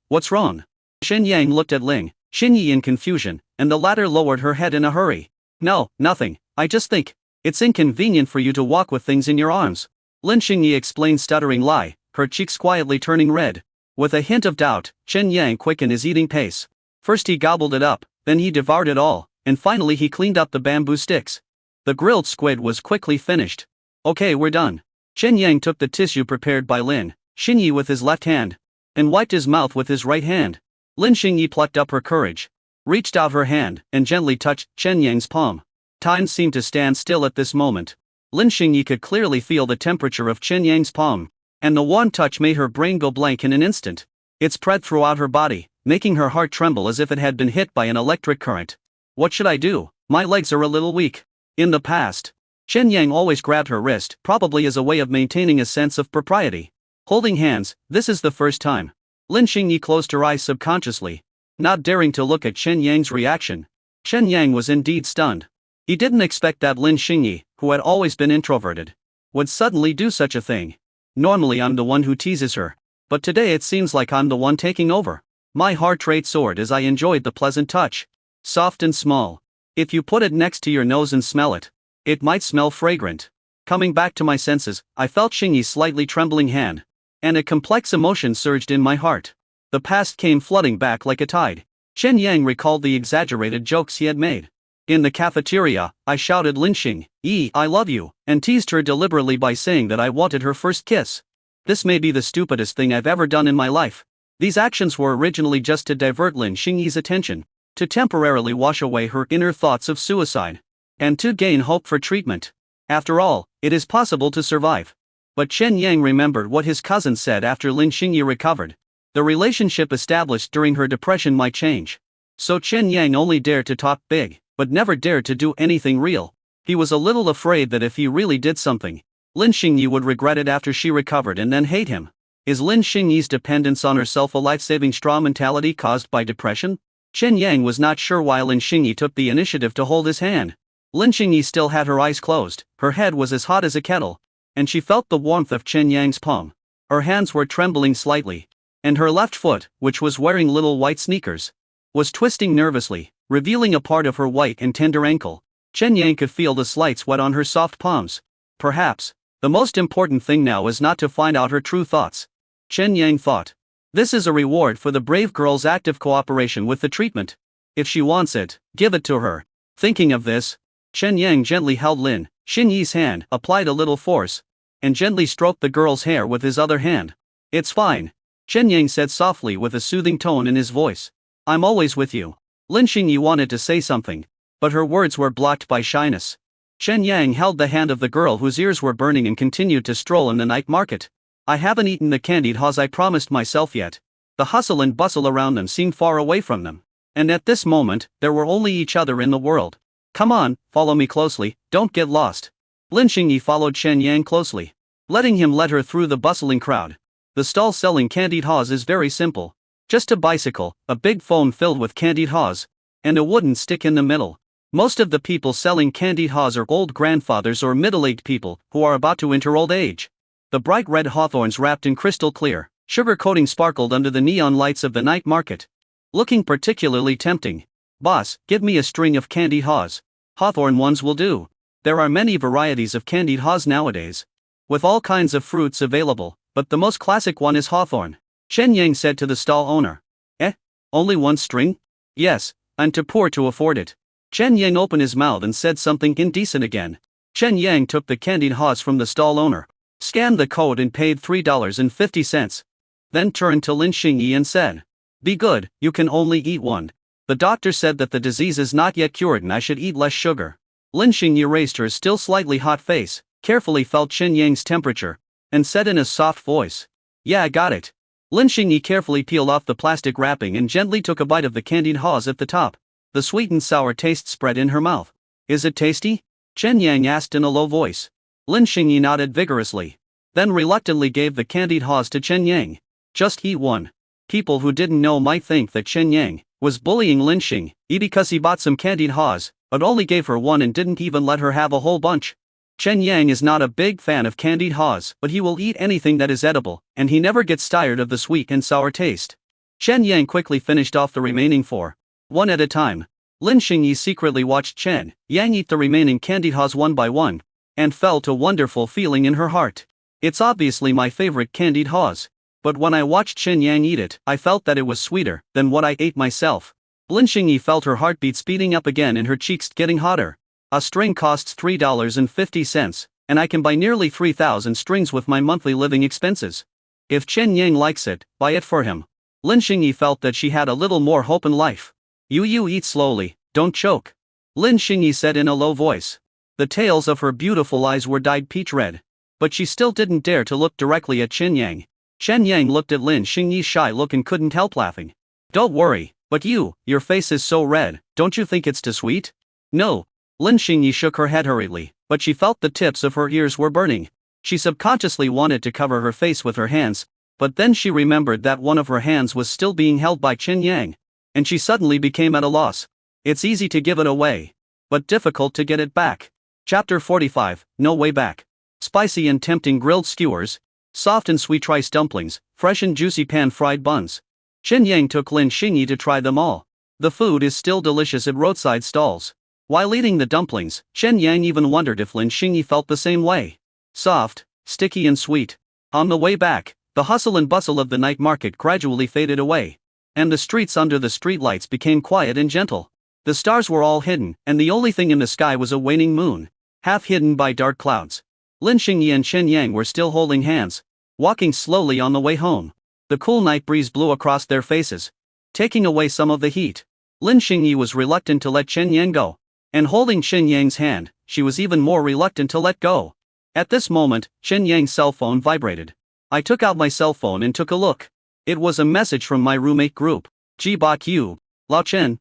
What's wrong? Chen Yang looked at Lin Xinyi in confusion, and the latter lowered her head in a hurry. No, nothing, I just think it's inconvenient for you to walk with things in your arms. Lin Xinyi explained, stuttering lie, her cheeks quietly turning red. With a hint of doubt, Chen Yang quickened his eating pace. First he gobbled it up, then he devoured it all, and finally he cleaned up the bamboo sticks. The grilled squid was quickly finished. Okay, we're done. Chen Yang took the tissue prepared by Lin Xinyi with his left hand, and wiped his mouth with his right hand. Lin Xinyi plucked up her courage, reached out her hand, and gently touched Chen Yang's palm. Time seemed to stand still at this moment. Lin Xinyi could clearly feel the temperature of Chen Yang's palm, and the warm touch made her brain go blank in an instant. It spread throughout her body, making her heart tremble as if it had been hit by an electric current. What should I do? My legs are a little weak. In the past, Chen Yang always grabbed her wrist, probably as a way of maintaining a sense of propriety. Holding hands, this is the first time. Lin Xinyi closed her eyes subconsciously, not daring to look at Chen Yang's reaction. Chen Yang was indeed stunned. He didn't expect that Lin Xinyi, who had always been introverted, would suddenly do such a thing. Normally I'm the one who teases her, but today it seems like I'm the one taking over. My heart rate soared as I enjoyed the pleasant touch. Soft and small. If you put it next to your nose and smell it, it might smell fragrant. Coming back to my senses, I felt Xinyi's slightly trembling hand, and a complex emotion surged in my heart. The past came flooding back like a tide. Chen Yang recalled the exaggerated jokes he had made. In the cafeteria, I shouted Lin Xinyi, I love you, and teased her deliberately by saying that I wanted her first kiss. This may be the stupidest thing I've ever done in my life. These actions were originally just to divert Lin Xinyi's attention, to temporarily wash away her inner thoughts of suicide, and to gain hope for treatment. After all, it is possible to survive. But Chen Yang remembered what his cousin said after Lin Xinyi recovered. The relationship established during her depression might change. So Chen Yang only dared to talk big, but never dared to do anything real. He was a little afraid that if he really did something, Lin Xinyi would regret it after she recovered and then hate him. Is Lin Xinyi's dependence on herself a life-saving straw mentality caused by depression? Chen Yang was not sure why Lin Xinyi took the initiative to hold his hand. Lin Xinyi still had her eyes closed, her head was as hot as a kettle, and she felt the warmth of Chen Yang's palm. Her hands were trembling slightly, and her left foot, which was wearing little white sneakers, was twisting nervously, revealing a part of her white and tender ankle. Chen Yang could feel the slight sweat on her soft palms. Perhaps, the most important thing now is not to find out her true thoughts. Chen Yang thought. This is a reward for the brave girl's active cooperation with the treatment. If she wants it, give it to her. Thinking of this, Chen Yang gently held Lin Xinyi's hand, applied a little force, and gently stroked the girl's hair with his other hand. It's fine, Chen Yang said softly with a soothing tone in his voice. I'm always with you. Lin Xinyi wanted to say something, but her words were blocked by shyness. Chen Yang held the hand of the girl whose ears were burning and continued to stroll in the night market. I haven't eaten the candied haws I promised myself yet. The hustle and bustle around them seemed far away from them, and at this moment, there were only each other in the world. Come on, follow me closely, don't get lost. Lin Xinyi followed Chen Yang closely, letting him lead her through the bustling crowd. The stall selling candied haws is very simple. Just a bicycle, a big phone filled with candied haws, and a wooden stick in the middle. Most of the people selling candied haws are old grandfathers or middle-aged people who are about to enter old age. The bright red hawthorns wrapped in crystal clear sugar coating sparkled under the neon lights of the night market, looking particularly tempting. Boss, give me a string of candied haws. Hawthorn ones will do. There are many varieties of candied haws nowadays, with all kinds of fruits available, but the most classic one is hawthorn. Chen Yang said to the stall owner. Eh? Only one string? Yes, I'm too poor to afford it. Chen Yang opened his mouth and said something indecent again. Chen Yang took the candied haws from the stall owner, scanned the code and paid $3.50. Then turned to Lin Xinyi and said, "Be good, you can only eat one. The doctor said that the disease is not yet cured and I should eat less sugar." Lin Xinyi raised her still slightly hot face, carefully felt Chen Yang's temperature, and said in a soft voice, "Yeah, I got it." Lin Xinyi carefully peeled off the plastic wrapping and gently took a bite of the candied haws at the top. The sweet and sour taste spread in her mouth. "Is it tasty?" Chen Yang asked in a low voice. Lin Xinyi nodded vigorously, then reluctantly gave the candied haws to Chen Yang. "Just eat one." People who didn't know might think that Chen Yang was bullying Lin Xinyi because he bought some candied haws, but only gave her one and didn't even let her have a whole bunch. Chen Yang is not a big fan of candied haws, but he will eat anything that is edible, and he never gets tired of the sweet and sour taste. Chen Yang quickly finished off the remaining four, one at a time. Lin Xinyi secretly watched Chen Yang eat the remaining candied haws one by one, and felt a wonderful feeling in her heart. "It's obviously my favorite candied haws, but when I watched Chen Yang eat it, I felt that it was sweeter than what I ate myself." Lin Xinyi felt her heartbeat speeding up again and her cheeks getting hotter. "A string costs $3.50, and I can buy nearly 3,000 strings with my monthly living expenses. If Chen Yang likes it, buy it for him." Lin Xinyi felt that she had a little more hope in life. You eat slowly, don't choke," Lin Xinyi said in a low voice. The tails of her beautiful eyes were dyed peach red, but she still didn't dare to look directly at Chen Yang. Chen Yang looked at Lin Xinyi's shy look and couldn't help laughing. "Don't worry, but your face is so red, don't you think it's too sweet?" "No." Lin Xinyi shook her head hurriedly, but she felt the tips of her ears were burning. She subconsciously wanted to cover her face with her hands, but then she remembered that one of her hands was still being held by Chen Yang, and she suddenly became at a loss. It's easy to give it away, but difficult to get it back. Chapter 45, No Way Back. Spicy and tempting grilled skewers, soft and sweet rice dumplings, fresh and juicy pan-fried buns. Chen Yang took Lin Xinyi to try them all. The food is still delicious at roadside stalls. While eating the dumplings, Chen Yang even wondered if Lin Xinyi felt the same way. Soft, sticky and sweet. On the way back, the hustle and bustle of the night market gradually faded away, and the streets under the streetlights became quiet and gentle. The stars were all hidden, and the only thing in the sky was a waning moon, half hidden by dark clouds. Lin Xinyi and Chen Yang were still holding hands, walking slowly on the way home. The cool night breeze blew across their faces, taking away some of the heat. Lin Xinyi was reluctant to let Chen Yang go, and holding Chen Yang's hand, she was even more reluctant to let go. At this moment, Chen Yang's cell phone vibrated. I took out my cell phone and took a look. It was a message from my roommate group. "Ji bought you. Lao Chen,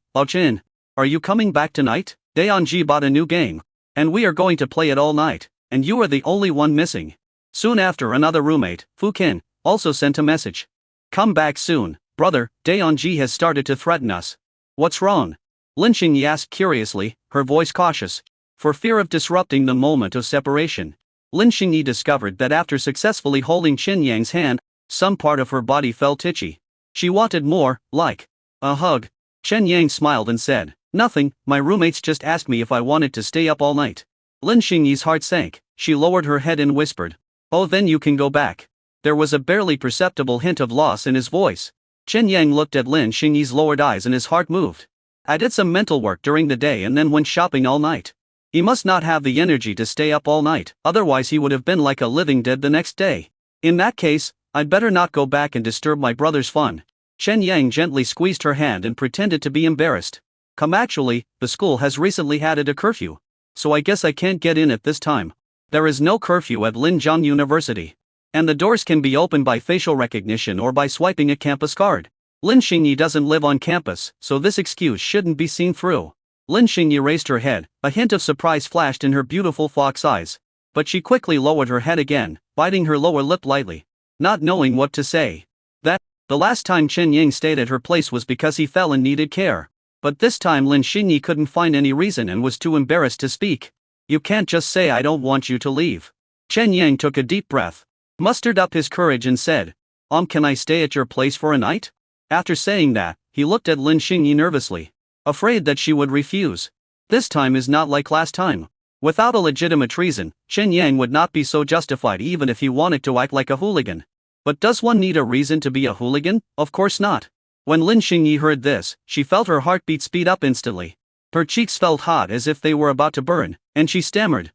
are you coming back tonight? Daeon Ji bought a new game, and we are going to play it all night, and you are the only one missing." Soon after, another roommate, Fu Qin, also sent a message. "Come back soon, brother, Daeon Ji has started to threaten us." "What's wrong?" Lin Xinyi asked curiously, her voice cautious, for fear of disrupting the moment of separation. Lin Xinyi discovered that after successfully holding Chen Yang's hand, some part of her body felt itchy. She wanted more, like a hug. Chen Yang smiled and said, "Nothing, my roommates just asked me if I wanted to stay up all night." Lin Xinyi's heart sank. She lowered her head and whispered, "Oh, then you can go back." There was a barely perceptible hint of loss in his voice. Chen Yang looked at Lin Xinyi's lowered eyes and his heart moved. "I did some mental work during the day and then went shopping all night. He must not have the energy to stay up all night, otherwise he would have been like a living dead the next day. In that case, I'd better not go back and disturb my brother's fun." Chen Yang gently squeezed her hand and pretended to be embarrassed. "Come, actually, the school has recently added a curfew, so I guess I can't get in at this time. There is no curfew at Linjiang University, and the doors can be opened by facial recognition or by swiping a campus card. Lin Xinyi doesn't live on campus, so this excuse shouldn't be seen through." Lin Xinyi raised her head, a hint of surprise flashed in her beautiful fox eyes, but she quickly lowered her head again, biting her lower lip lightly, not knowing what to say. The last time Chen Yang stayed at her place was because he fell and needed care. But this time Lin Xinyi couldn't find any reason and was too embarrassed to speak. "You can't just say I don't want you to leave." Chen Yang took a deep breath, mustered up his courage and said, Can I stay at your place for a night?" After saying that, he looked at Lin Xinyi nervously, afraid that she would refuse. This time is not like last time. Without a legitimate reason, Chen Yang would not be so justified even if he wanted to act like a hooligan. But does one need a reason to be a hooligan? Of course not. When Lin Xinyi heard this, she felt her heartbeat speed up instantly. Her cheeks felt hot as if they were about to burn, and she stammered.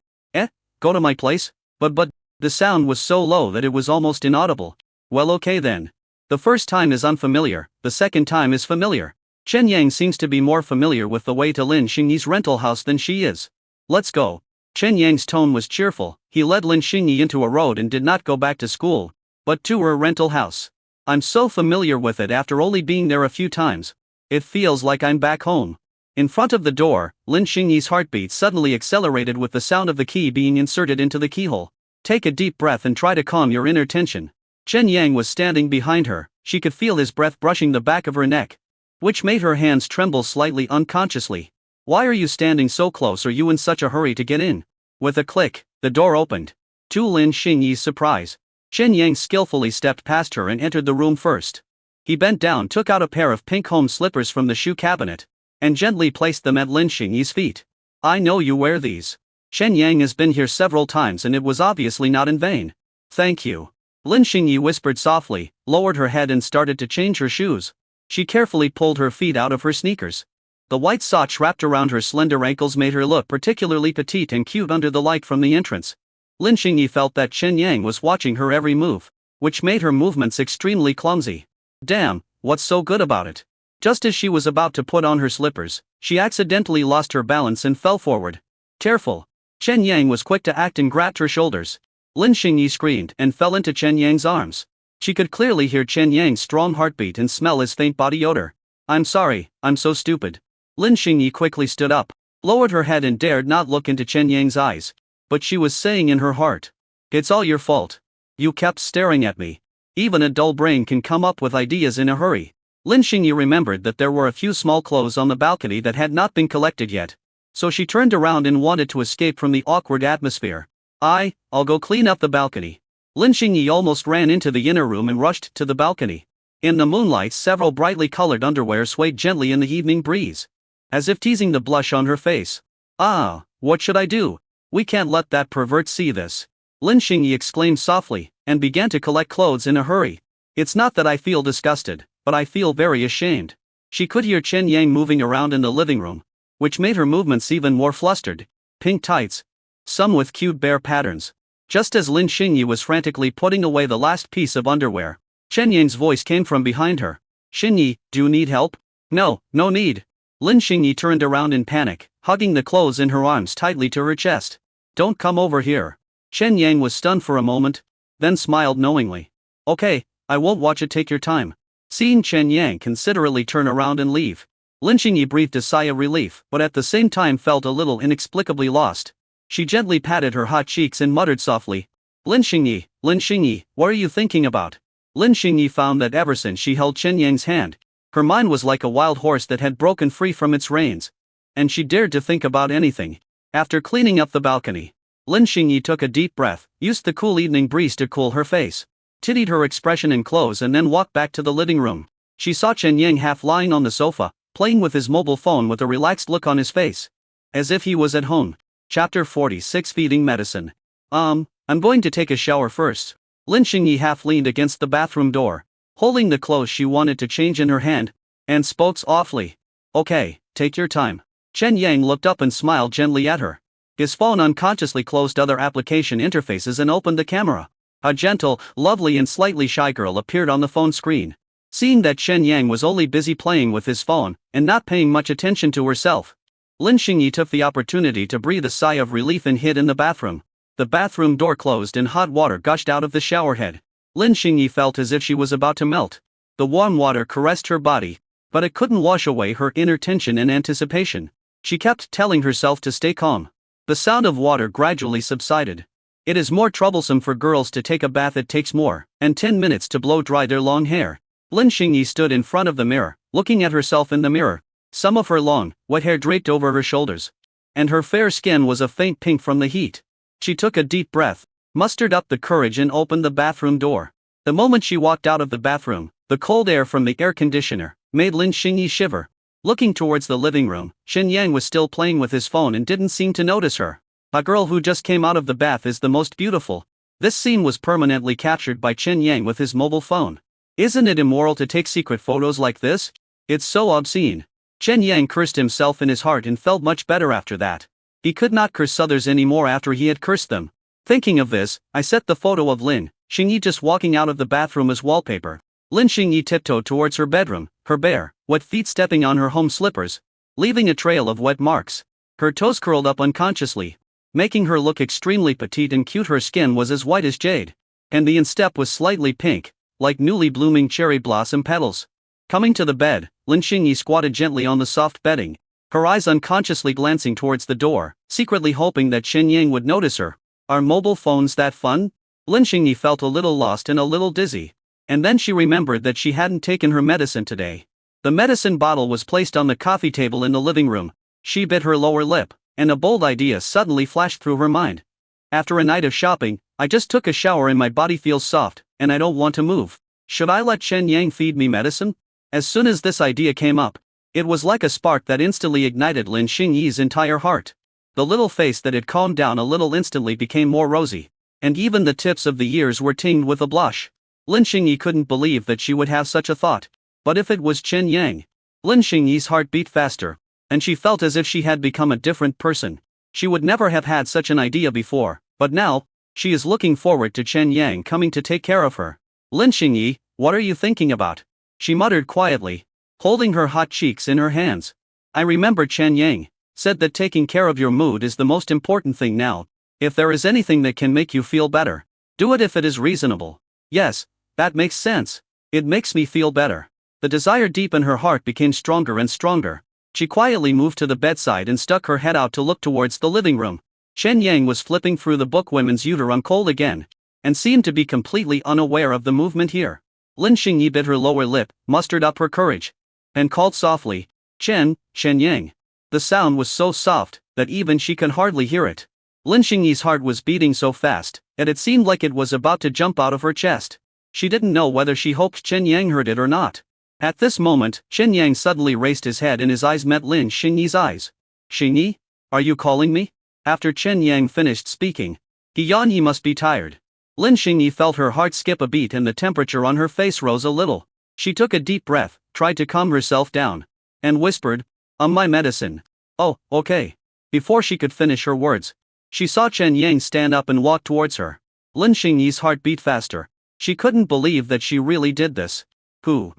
Go to my place? But, the sound was so low that it was almost inaudible. Well, okay then. The first time is unfamiliar, the second time is familiar. Chen Yang seems to be more familiar with the way to Lin Xinyi's rental house than she is. Let's go. Chen Yang's tone was cheerful. He led Lin Xinyi into a road and did not go back to school, but to her rental house. I'm so familiar with it after only being there a few times. It feels like I'm back home. In front of the door, Lin Xinyi's heartbeat suddenly accelerated with the sound of the key being inserted into the keyhole. Take a deep breath and try to calm your inner tension. Chen Yang was standing behind her. She could feel his breath brushing the back of her neck, which made her hands tremble slightly unconsciously. Why are you standing so close? Are you in such a hurry to get in? With a click, the door opened. To Lin Xinyi's surprise, Chen Yang skillfully stepped past her and entered the room first. He bent down, took out a pair of pink home slippers from the shoe cabinet, and gently placed them at Lin Xinyi's feet. I know you wear these. Chen Yang has been here several times and it was obviously not in vain. Thank you. Lin Xinyi whispered softly, lowered her head and started to change her shoes. She carefully pulled her feet out of her sneakers. The white socks wrapped around her slender ankles made her look particularly petite and cute under the light from the entrance. Lin Xinyi felt that Chen Yang was watching her every move, which made her movements extremely clumsy. Damn, what's so good about it? Just as she was about to put on her slippers, she accidentally lost her balance and fell forward. Careful! Chen Yang was quick to act and grabbed her shoulders. Lin Xinyi screamed and fell into Chen Yang's arms. She could clearly hear Chen Yang's strong heartbeat and smell his faint body odor. I'm sorry, I'm so stupid. Lin Xinyi quickly stood up, lowered her head and dared not look into Chen Yang's eyes. But she was saying in her heart, it's all your fault. You kept staring at me. Even a dull brain can come up with ideas in a hurry. Lin Xinyi remembered that there were a few small clothes on the balcony that had not been collected yet. So she turned around and wanted to escape from the awkward atmosphere. I'll go clean up the balcony. Lin Xinyi almost ran into the inner room and rushed to the balcony. In the moonlight, several brightly colored underwear swayed gently in the evening breeze, as if teasing the blush on her face. What should I do? We can't let that pervert see this. Lin Xinyi exclaimed softly, and began to collect clothes in a hurry. It's not that I feel disgusted, but I feel very ashamed. She could hear Chen Yang moving around in the living room, which made her movements even more flustered. Pink tights, some with cute bear patterns. Just as Lin Xinyi was frantically putting away the last piece of underwear, Chen Yang's voice came from behind her. Xinyi, do you need help? No need. Lin Xinyi turned around in panic, hugging the clothes in her arms tightly to her chest. Don't come over here. Chen Yang was stunned for a moment, then smiled knowingly. Okay, I won't watch it, take your time. Seeing Chen Yang considerately turn around and leave, Lin Xinyi breathed a sigh of relief but at the same time felt a little inexplicably lost. She gently patted her hot cheeks and muttered softly, Lin Xinyi, what are you thinking about? Lin Xinyi found that ever since she held Chen Yang's hand, her mind was like a wild horse that had broken free from its reins, and she dared to think about anything. After cleaning up the balcony, Lin Xinyi took a deep breath, used the cool evening breeze to cool her face, tidied her expression and clothes and then walked back to the living room. She saw Chen Yang half lying on the sofa, playing with his mobile phone with a relaxed look on his face, as if he was at home. Chapter 46 Feeding Medicine. I'm going to take a shower first. Lin Xinyi half leaned against the bathroom door, holding the clothes she wanted to change in her hand, and spoke softly. Okay, take your time. Chen Yang looked up and smiled gently at her. His phone unconsciously closed other application interfaces and opened the camera. A gentle, lovely and slightly shy girl appeared on the phone screen. Seeing that Chen Yang was only busy playing with his phone, and not paying much attention to herself, Lin Xinyi took the opportunity to breathe a sigh of relief and hid in the bathroom. The bathroom door closed and hot water gushed out of the shower head. Lin Xinyi felt as if she was about to melt. The warm water caressed her body, but it couldn't wash away her inner tension and anticipation. She kept telling herself to stay calm. The sound of water gradually subsided. It is more troublesome for girls to take a bath. It takes more and 10 minutes to blow dry their long hair. Lin Xinyi stood in front of the mirror, looking at herself in the mirror. Some of her long, wet hair draped over her shoulders, and her fair skin was a faint pink from the heat. She took a deep breath, mustered up the courage and opened the bathroom door. The moment she walked out of the bathroom, the cold air from the air conditioner made Lin Xinyi shiver. Looking towards the living room, Chen Yang was still playing with his phone and didn't seem to notice her. A girl who just came out of the bath is the most beautiful. This scene was permanently captured by Chen Yang with his mobile phone. Isn't it immoral to take secret photos like this? It's so obscene. Chen Yang cursed himself in his heart and felt much better after that. He could not curse others anymore after he had cursed them. Thinking of this, I set the photo of Lin Xinyi just walking out of the bathroom as wallpaper. Lin Xinyi tiptoed towards her bedroom, her bare, wet feet stepping on her home slippers, leaving a trail of wet marks. Her toes curled up unconsciously, making her look extremely petite and cute. Her skin was as white as jade, and the instep was slightly pink, like newly blooming cherry blossom petals. Coming to the bed, Lin Xinyi squatted gently on the soft bedding, her eyes unconsciously glancing towards the door, secretly hoping that Chen Yang would notice her. Are mobile phones that fun? Lin Xinyi felt a little lost and a little dizzy. And then she remembered that she hadn't taken her medicine today. The medicine bottle was placed on the coffee table in the living room. She bit her lower lip, and a bold idea suddenly flashed through her mind. After a night of shopping, I just took a shower and my body feels soft, and I don't want to move. Should I let Chen Yang feed me medicine? As soon as this idea came up, it was like a spark that instantly ignited Lin Xinyi's entire heart. The little face that had calmed down a little instantly became more rosy, and even the tips of the ears were tinged with a blush. Lin Xinyi couldn't believe that she would have such a thought. But if it was Chen Yang? Lin Xinyi's heart beat faster, and she felt as if she had become a different person. She would never have had such an idea before, but now, she is looking forward to Chen Yang coming to take care of her. Lin Xinyi, what are you thinking about? She muttered quietly, holding her hot cheeks in her hands. I remember Chen Yang said that taking care of your mood is the most important thing now. If there is anything that can make you feel better, do it if it is reasonable. Yes, that makes sense. It makes me feel better. The desire deep in her heart became stronger and stronger. She quietly moved to the bedside and stuck her head out to look towards the living room. Chen Yang was flipping through the book Women's Uterine Cold again, and seemed to be completely unaware of the movement here. Lin Xinyi bit her lower lip, mustered up her courage, and called softly, Chen Yang. The sound was so soft that even she could hardly hear it. Lin Xinyi's heart was beating so fast that it seemed like it was about to jump out of her chest. She didn't know whether she hoped Chen Yang heard it or not. At this moment, Chen Yang suddenly raised his head and his eyes met Lin Xinyi's eyes. Xinyi? Are you calling me? After Chen Yang finished speaking, he yawned. He must be tired. Lin Xinyi felt her heart skip a beat and the temperature on her face rose a little. She took a deep breath, tried to calm herself down, and whispered, my medicine. Oh, okay. Before she could finish her words, she saw Chen Yang stand up and walk towards her. Lin Xinyi's heart beat faster. She couldn't believe that she really did this. Who?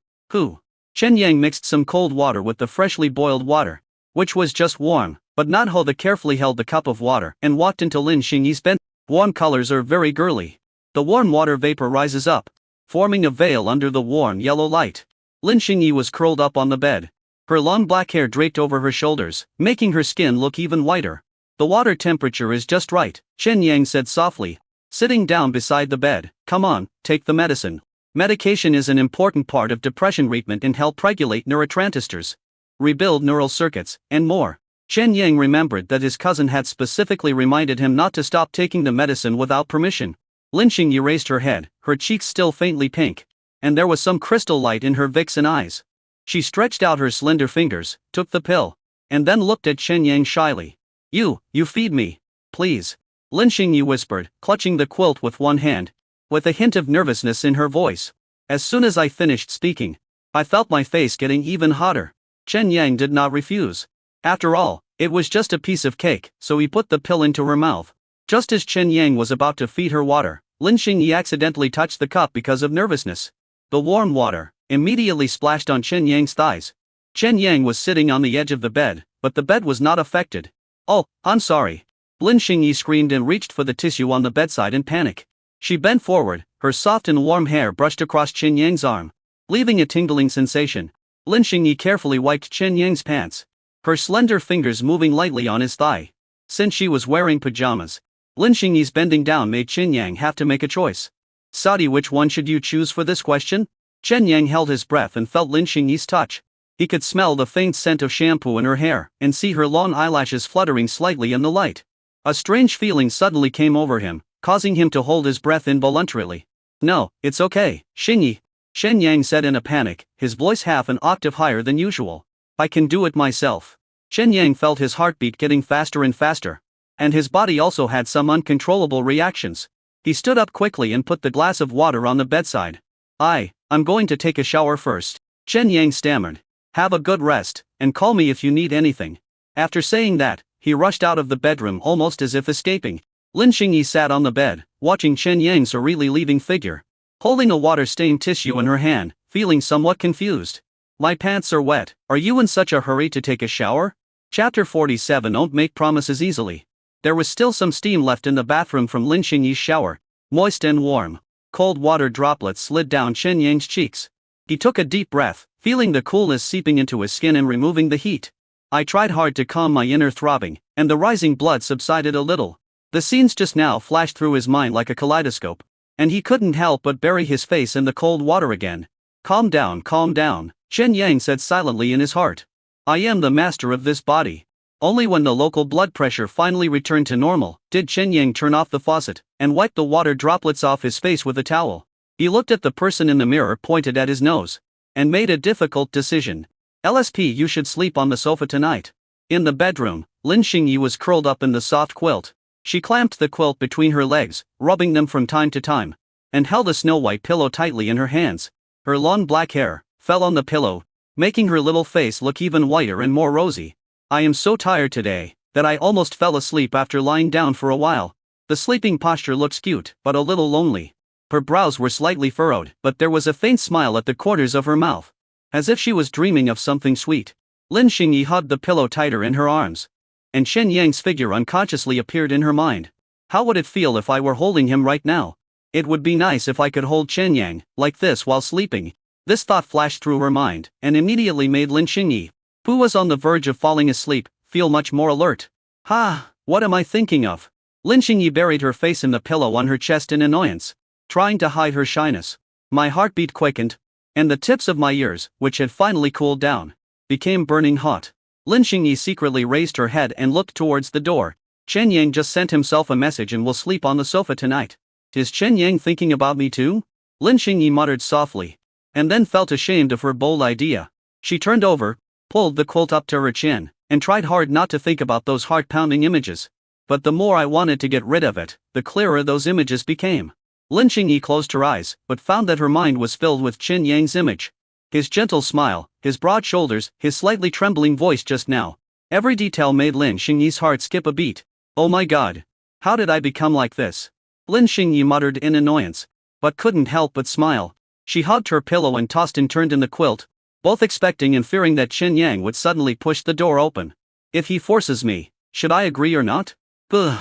Chen Yang mixed some cold water with the freshly boiled water, which was just warm, but not how. The carefully held the cup of water and walked into Lin Xinyi's bed. Warm colors are very girly. The warm water vapor rises up, forming a veil under the warm yellow light. Lin Xinyi was curled up on the bed, her long black hair draped over her shoulders, making her skin look even whiter. The water temperature is just right, Chen Yang said softly, sitting down beside the bed. Come on, take the medicine. Medication is an important part of depression treatment and help regulate neurotransmitters, rebuild neural circuits, and more. Chen Yang remembered that his cousin had specifically reminded him not to stop taking the medicine without permission. Lin Xinyi raised her head, her cheeks still faintly pink, and there was some crystal light in her vixen eyes. She stretched out her slender fingers, took the pill, and then looked at Chen Yang shyly. You feed me, please. Lin Xinyi whispered, clutching the quilt with one hand, with a hint of nervousness in her voice. As soon as I finished speaking, I felt my face getting even hotter. Chen Yang did not refuse. After all, it was just a piece of cake, so he put the pill into her mouth. Just as Chen Yang was about to feed her water, Lin Xinyi accidentally touched the cup because of nervousness. The warm water immediately splashed on Chen Yang's thighs. Chen Yang was sitting on the edge of the bed, but the bed was not affected. Oh, I'm sorry. Lin Xinyi screamed and reached for the tissue on the bedside in panic. She bent forward, her soft and warm hair brushed across Chen Yang's arm, leaving a tingling sensation. Lin Xinyi carefully wiped Chen Yang's pants, her slender fingers moving lightly on his thigh. Since she was wearing pajamas, Lin Xinyi's bending down made Chen Yang have to make a choice. Saudi, which one should you choose for this question? Chen Yang held his breath and felt Lin Xinyi's touch. He could smell the faint scent of shampoo in her hair and see her long eyelashes fluttering slightly in the light. A strange feeling suddenly came over him, causing him to hold his breath involuntarily. No, it's okay, Xinyi, Chen Yang said in a panic, his voice half an octave higher than usual. I can do it myself. Chen Yang felt his heartbeat getting faster and faster, and his body also had some uncontrollable reactions. He stood up quickly and put the glass of water on the bedside. I'm going to take a shower first. Chen Yang stammered. Have a good rest, and call me if you need anything. After saying that, he rushed out of the bedroom almost as if escaping. Lin Xinyi sat on the bed, watching Chen Yang's hurriedly leaving figure, holding a water-stained tissue in her hand, feeling somewhat confused. My pants are wet, are you in such a hurry to take a shower? Chapter 47. Don't make promises easily. There was still some steam left in the bathroom from Lin Xinyi's shower, moist and warm. Cold water droplets slid down Chen Yang's cheeks. He took a deep breath, feeling the coolness seeping into his skin and removing the heat. I tried hard to calm my inner throbbing, and the rising blood subsided a little. The scenes just now flashed through his mind like a kaleidoscope, and he couldn't help but bury his face in the cold water again. Calm down, Chen Yang said silently in his heart. I am the master of this body. Only when the local blood pressure finally returned to normal did Chen Yang turn off the faucet and wipe the water droplets off his face with a towel. He looked at the person in the mirror, pointed at his nose, and made a difficult decision. LSP, you should sleep on the sofa tonight. In the bedroom, Lin Xinyi was curled up in the soft quilt. She clamped the quilt between her legs, rubbing them from time to time, and held a snow-white pillow tightly in her hands. Her long black hair fell on the pillow, making her little face look even whiter and more rosy. I am so tired today that I almost fell asleep after lying down for a while. The sleeping posture looks cute, but a little lonely. Her brows were slightly furrowed, but there was a faint smile at the corners of her mouth, as if she was dreaming of something sweet. Lin Xinyi hugged the pillow tighter in her arms, and Chen Yang's figure unconsciously appeared in her mind. How would it feel if I were holding him right now? It would be nice if I could hold Chen Yang like this while sleeping. This thought flashed through her mind, and immediately made Lin Xinyi, who was on the verge of falling asleep, feel much more alert. What am I thinking of? Lin Xinyi buried her face in the pillow on her chest in annoyance, trying to hide her shyness. My heartbeat quickened, and the tips of my ears, which had finally cooled down, became burning hot. Lin Xinyi secretly raised her head and looked towards the door. Chen Yang just sent himself a message and will sleep on the sofa tonight. Is Chen Yang thinking about me too? Lin Xinyi muttered softly, and then felt ashamed of her bold idea. She turned over, pulled the quilt up to her chin, and tried hard not to think about those heart-pounding images. But the more I wanted to get rid of it, the clearer those images became. Lin Xinyi closed her eyes, but found that her mind was filled with Chen Yang's image. His gentle smile, his broad shoulders, his slightly trembling voice just now. Every detail made Lin Xinyi's heart skip a beat. Oh my god. How did I become like this? Lin Xinyi muttered in annoyance, but couldn't help but smile. She hugged her pillow and tossed and turned in the quilt, both expecting and fearing that Chen Yang would suddenly push the door open. If he forces me, should I agree or not? Ugh.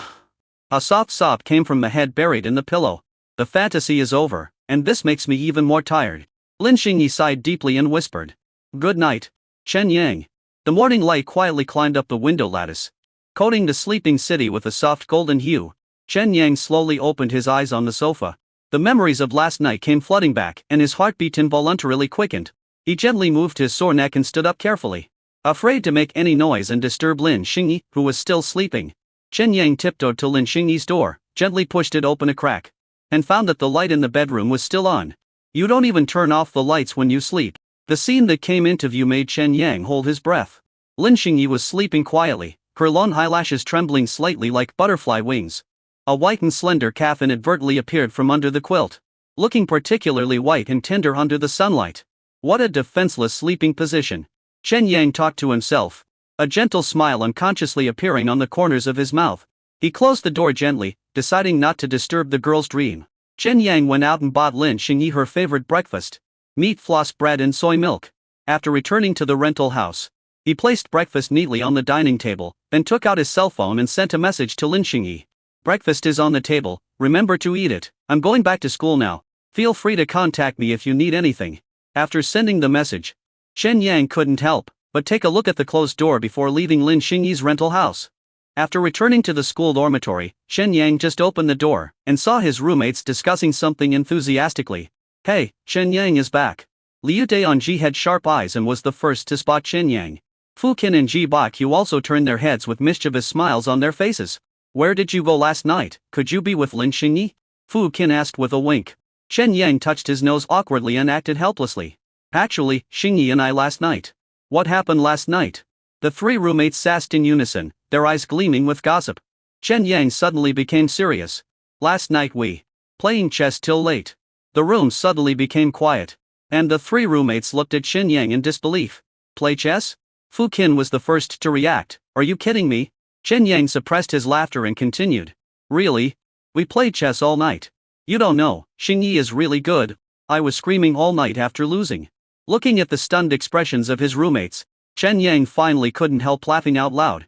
A soft sob came from the head buried in the pillow. The fantasy is over, and this makes me even more tired. Lin Xinyi sighed deeply and whispered, Good night, Chen Yang. The morning light quietly climbed up the window lattice, coating the sleeping city with a soft golden hue. Chen Yang slowly opened his eyes on the sofa. The memories of last night came flooding back, and his heartbeat involuntarily quickened. He gently moved his sore neck and stood up carefully, afraid to make any noise and disturb Lin Xinyi, who was still sleeping. Chen Yang tiptoed to Lin Xinyi's door, gently pushed it open a crack, and found that the light in the bedroom was still on. You don't even turn off the lights when you sleep. The scene that came into view made Chen Yang hold his breath. Lin Xinyi was sleeping quietly, her long eyelashes trembling slightly like butterfly wings. A white and slender calf inadvertently appeared from under the quilt, looking particularly white and tender under the sunlight. What a defenseless sleeping position. Chen Yang talked to himself, a gentle smile unconsciously appearing on the corners of his mouth. He closed the door gently, deciding not to disturb the girl's dream. Chen Yang went out and bought Lin Xinyi her favorite breakfast, meat floss bread and soy milk. After returning to the rental house, he placed breakfast neatly on the dining table, then took out his cell phone and sent a message to Lin Xinyi. Breakfast is on the table, remember to eat it. I'm going back to school now. Feel free to contact me if you need anything. After sending the message, Chen Yang couldn't help but take a look at the closed door before leaving Lin Xinyi's rental house. After returning to the school dormitory, Chen Yang just opened the door and saw his roommates discussing something enthusiastically. Hey, Chen Yang is back. Liu Daonji had sharp eyes and was the first to spot Chen Yang. Fu Qin and Ji Bakyu also turned their heads with mischievous smiles on their faces. Where did you go last night? Could you be with Lin Xinyi? Fu Qin asked with a wink. Chen Yang touched his nose awkwardly and acted helplessly. Actually, Xinyi and I last night. What happened last night? The three roommates sassed in unison, their eyes gleaming with gossip. Chen Yang suddenly became serious. Last night we playing chess till late. The room suddenly became quiet, and the three roommates looked at Chen Yang in disbelief. Play chess? Fu Qin was the first to react. Are you kidding me? Chen Yang suppressed his laughter and continued. Really? We played chess all night. You don't know, Xinyi is really good. I was screaming all night after losing. Looking at the stunned expressions of his roommates, Chen Yang finally couldn't help laughing out loud.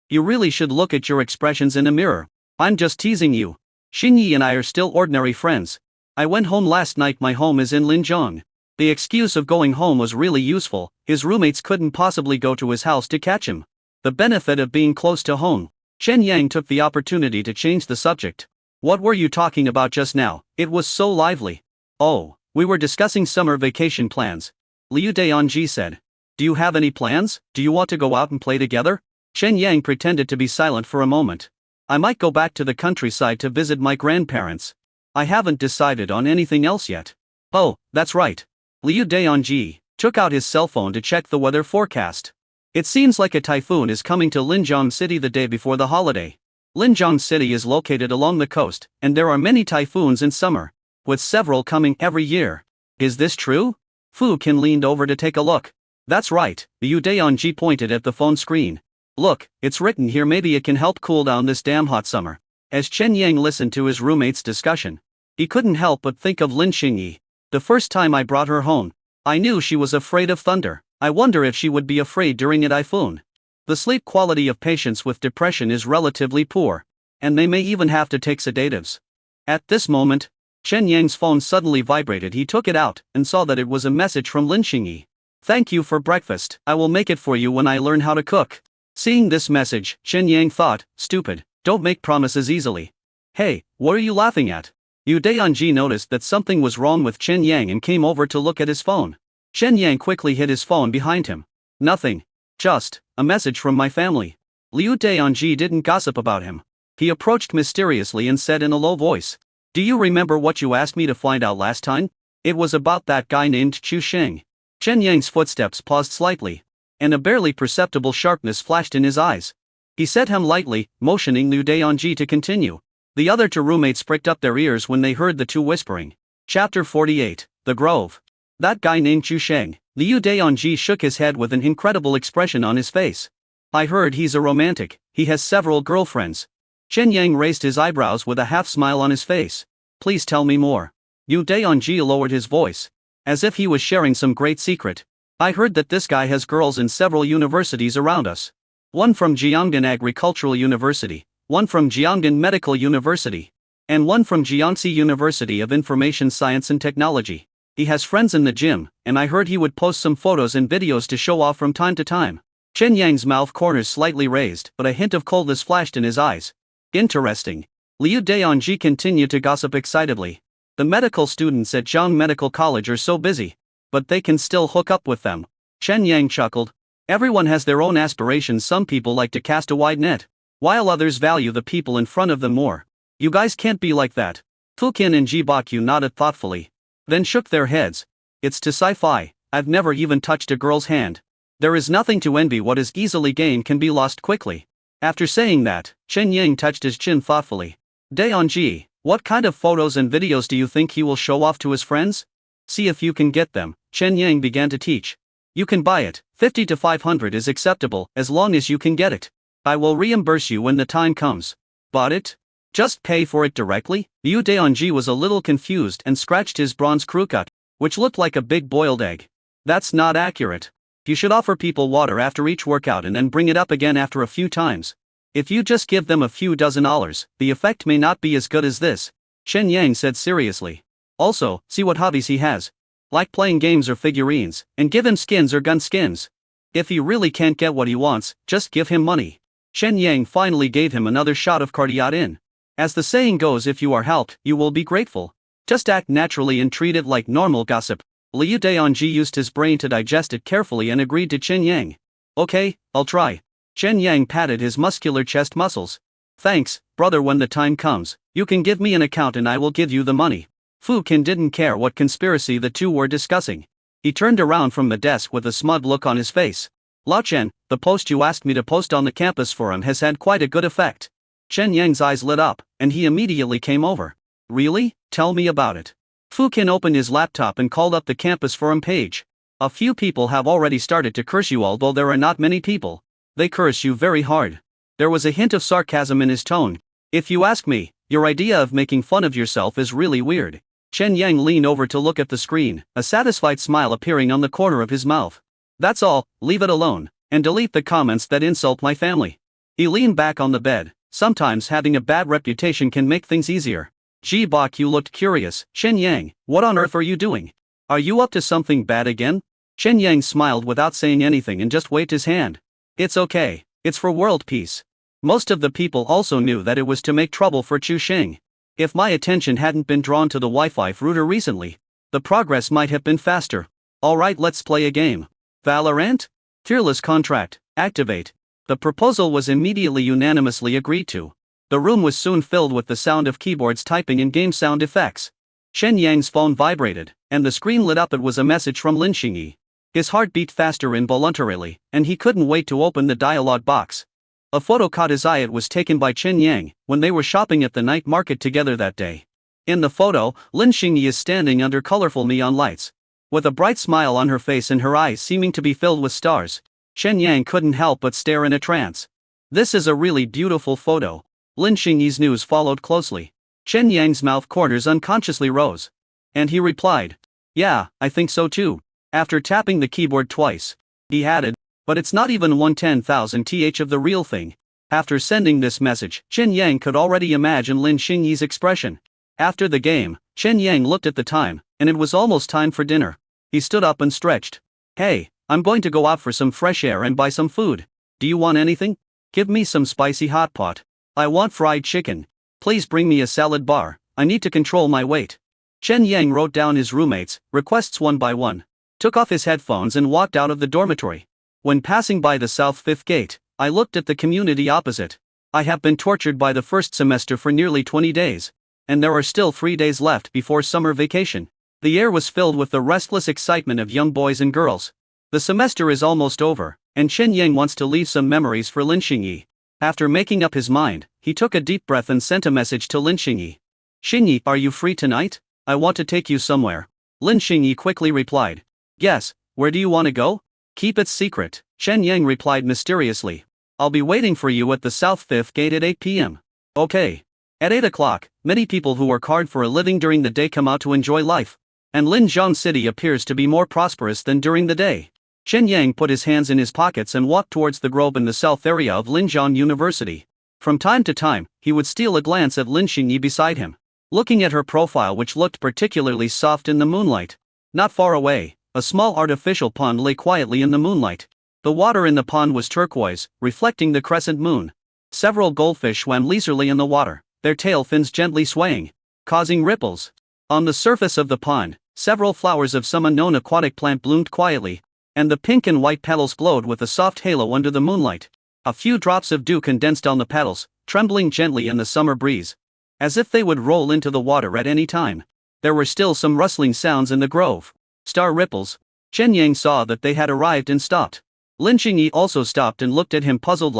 You really should look at your expressions in a mirror. I'm just teasing you. Xinyi and I are still ordinary friends. I went home last night. My home is in Linjiang. The excuse of going home was really useful. His roommates couldn't possibly go to his house to catch him. The benefit of being close to home. Chen Yang took the opportunity to change the subject. What were you talking about just now? It was so lively. Oh, we were discussing summer vacation plans. Liu Dayanji said. Do you have any plans? Do you want to go out and play together? Chen Yang pretended to be silent for a moment. I might go back to the countryside to visit my grandparents. I haven't decided on anything else yet. Oh, that's right. Liu Dayanji took out his cell phone to check the weather forecast. It seems like a typhoon is coming to Linjiang City the day before the holiday. Linjiang City is located along the coast, and there are many typhoons in summer, with several coming every year. Is this true? Fu Qin leaned over to take a look. That's right, Liu Dayanji pointed at the phone screen. Look, it's written here. Maybe it can help cool down this damn hot summer. As Chen Yang listened to his roommate's discussion, he couldn't help but think of Lin Xinyi. The first time I brought her home, I knew she was afraid of thunder. I wonder if she would be afraid during a typhoon. The sleep quality of patients with depression is relatively poor, and they may even have to take sedatives. At this moment, Chen Yang's phone suddenly vibrated. He took it out and saw that it was a message from Lin Xinyi. Thank you for breakfast. I will make it for you when I learn how to cook. Seeing this message, Chen Yang thought, stupid, don't make promises easily. Hey, what are you laughing at? Liu Dayanji noticed that something was wrong with Chen Yang and came over to look at his phone. Chen Yang quickly hid his phone behind him. Nothing. Just a message from my family. Liu Dayanji didn't gossip about him. He approached mysteriously and said in a low voice, do you remember what you asked me to find out last time? It was about that guy named Chu Sheng. Chen Yang's footsteps paused slightly, and a barely perceptible sharpness flashed in his eyes. He said him lightly, motioning Liu Dayanji to continue. The other two roommates pricked up their ears when they heard the two whispering. Chapter 48, The Grove. That guy named Chu Sheng. Liu Dayanji shook his head with an incredible expression on his face. I heard he's a romantic. He has several girlfriends. Chen Yang raised his eyebrows with a half smile on his face. Please tell me more. Liu Dayanji lowered his voice, as if he was sharing some great secret. I heard that this guy has girls in several universities around us. One from Jiangnan Agricultural University, one from Jiangnan Medical University, and one from Jiangxi University of Information Science and Technology. He has friends in the gym, and I heard he would post some photos and videos to show off from time to time. Chen Yang's mouth corners slightly raised, but a hint of coldness flashed in his eyes. Interesting. Liu Dayanji continued to gossip excitedly. The medical students at Zhang Medical College are so busy, but they can still hook up with them. Chen Yang chuckled. Everyone has their own aspirations. Some people like to cast a wide net, while others value the people in front of them more. You guys can't be like that. Fu Qin and Ji Bakyu nodded thoughtfully, then shook their heads. It's to sci-fi. I've never even touched a girl's hand. There is nothing to envy. What is easily gained can be lost quickly. After saying that, Chen Yang touched his chin thoughtfully. Dayanji, what kind of photos and videos do you think he will show off to his friends? See if you can get them. Chen Yang began to teach. You can buy it. 50 to 500 is acceptable as long as you can get it. I will reimburse you when the time comes. Bought it? Just pay for it directly? Liu Dayanji was a little confused and scratched his bronze crewcut, which looked like a big boiled egg. That's not accurate. You should offer people water after each workout and then bring it up again after a few times. If you just give them a few dozen dollars, the effect may not be as good as this, Chen Yang said seriously. Also, see what hobbies he has. Like playing games or figurines, and give him skins or gun skins. If he really can't get what he wants, just give him money. Chen Yang finally gave him another shot of cardiatin. As the saying goes, if you are helped, you will be grateful. Just act naturally and treat it like normal gossip. Liu Dayanji used his brain to digest it carefully and agreed to Chen Yang. Okay, I'll try. Chen Yang patted his muscular chest muscles. Thanks, brother. When the time comes, you can give me an account and I will give you the money. Fu Qin didn't care what conspiracy the two were discussing. He turned around from the desk with a smug look on his face. Lao Chen, the post you asked me to post on the campus forum has had quite a good effect. Chen Yang's eyes lit up, and he immediately came over. Really? Tell me about it. Fu Qin opened his laptop and called up the campus forum page. A few people have already started to curse you, although there are not many people. They curse you very hard. There was a hint of sarcasm in his tone. If you ask me, your idea of making fun of yourself is really weird. Chen Yang leaned over to look at the screen, a satisfied smile appearing on the corner of his mouth. That's all, leave it alone, and delete the comments that insult my family. He leaned back on the bed. Sometimes having a bad reputation can make things easier. Ji Bakyu looked curious. Chen Yang, what on earth are you doing? Are you up to something bad again? Chen Yang smiled without saying anything and just waved his hand. It's okay, it's for world peace. Most of the people also knew that it was to make trouble for Chu Xing. If my attention hadn't been drawn to the Wi-Fi router recently, the progress might have been faster. Alright, let's play a game. Valorant? Fearless contract, activate. The proposal was immediately unanimously agreed to. The room was soon filled with the sound of keyboards typing and game sound effects. Chen Yang's phone vibrated, and the screen lit up. It was a message from Xinyi. His heart beat faster involuntarily, and he couldn't wait to open the dialog box. A photo caught his eye. It was taken by Chen Yang when they were shopping at the night market together that day. In the photo, Xinyi is standing under colorful neon lights. With a bright smile on her face and her eyes seeming to be filled with stars, Chen Yang couldn't help but stare in a trance. This is a really beautiful photo. Xinyi's news followed closely. Chen Yang's mouth corners unconsciously rose. And he replied, yeah, I think so too. After tapping the keyboard twice, he added, but it's not even 1/10,000th of the real thing. After sending this message, Chen Yang could already imagine Xinyi's expression. After the game, Chen Yang looked at the time, and it was almost time for dinner. He stood up and stretched. Hey, I'm going to go out for some fresh air and buy some food. Do you want anything? Give me some spicy hot pot. I want fried chicken. Please bring me a salad bar. I need to control my weight. Chen Yang wrote down his roommates' requests one by one, took off his headphones and walked out of the dormitory. When passing by the South Fifth Gate, I looked at the community opposite. I have been tortured by the first semester for nearly 20 days. And there are still 3 days left before summer vacation. The air was filled with the restless excitement of young boys and girls. The semester is almost over, and Chen Yang wants to leave some memories for Xinyi. After making up his mind, he took a deep breath and sent a message to Xinyi. Xinyi, are you free tonight? I want to take you somewhere. Xinyi quickly replied. Yes, where do you want to go? Keep it secret, Chen Yang replied mysteriously. I'll be waiting for you at the South Fifth Gate at 8 p.m. Okay. At 8 o'clock, many people who work hard for a living during the day come out to enjoy life. And Linzhong City appears to be more prosperous than during the day. Chen Yang put his hands in his pockets and walked towards the grove in the south area of Linzhong University. From time to time, he would steal a glance at Xinyi beside him, looking at her profile, which looked particularly soft in the moonlight. Not far away, a small artificial pond lay quietly in the moonlight. The water in the pond was turquoise, reflecting the crescent moon. Several goldfish swam leisurely in the water, their tail fins gently swaying, causing ripples. On the surface of the pond, several flowers of some unknown aquatic plant bloomed quietly, and the pink and white petals glowed with a soft halo under the moonlight. A few drops of dew condensed on the petals, trembling gently in the summer breeze, as if they would roll into the water at any time. There were still some rustling sounds in the grove. Star ripples. Chen Yang saw that they had arrived and stopped. Xinyi also stopped and looked at him puzzled.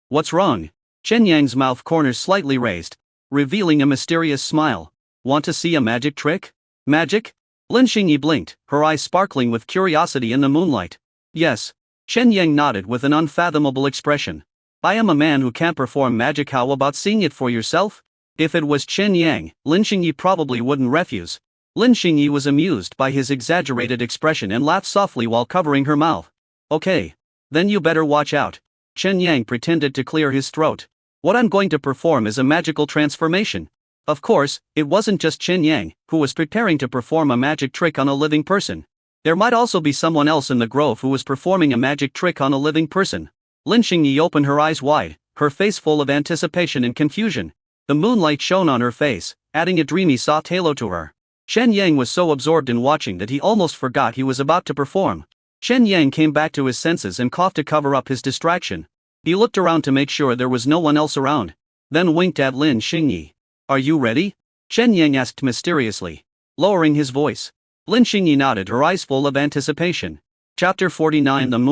What's wrong? Chen Yang's mouth corners slightly raised, revealing a mysterious smile. Want to see a magic trick? Magic? Xinyi blinked, her eyes sparkling with curiosity in the moonlight. Yes. Chen Yang nodded with an unfathomable expression. I am a man who can't perform magic. How about seeing it for yourself? If it was Chen Yang, Xinyi probably wouldn't refuse. Xinyi was amused by his exaggerated expression and laughed softly while covering her mouth. Okay. Then you better watch out. Chen Yang pretended to clear his throat. What I'm going to perform is a magical transformation. Of course, it wasn't just Chen Yang, who was preparing to perform a magic trick on a living person. There might also be someone else in the grove who was performing a magic trick on a living person. Xinyi opened her eyes wide, her face full of anticipation and confusion. The moonlight shone on her face, adding a dreamy soft halo to her. Chen Yang was so absorbed in watching that he almost forgot he was about to perform. Chen Yang came back to his senses and coughed to cover up his distraction. He looked around to make sure there was no one else around, then winked at Xinyi. Are you ready? Chen Yang asked mysteriously, lowering his voice. Xinyi nodded, her eyes full of anticipation. Chapter 49. The Moon.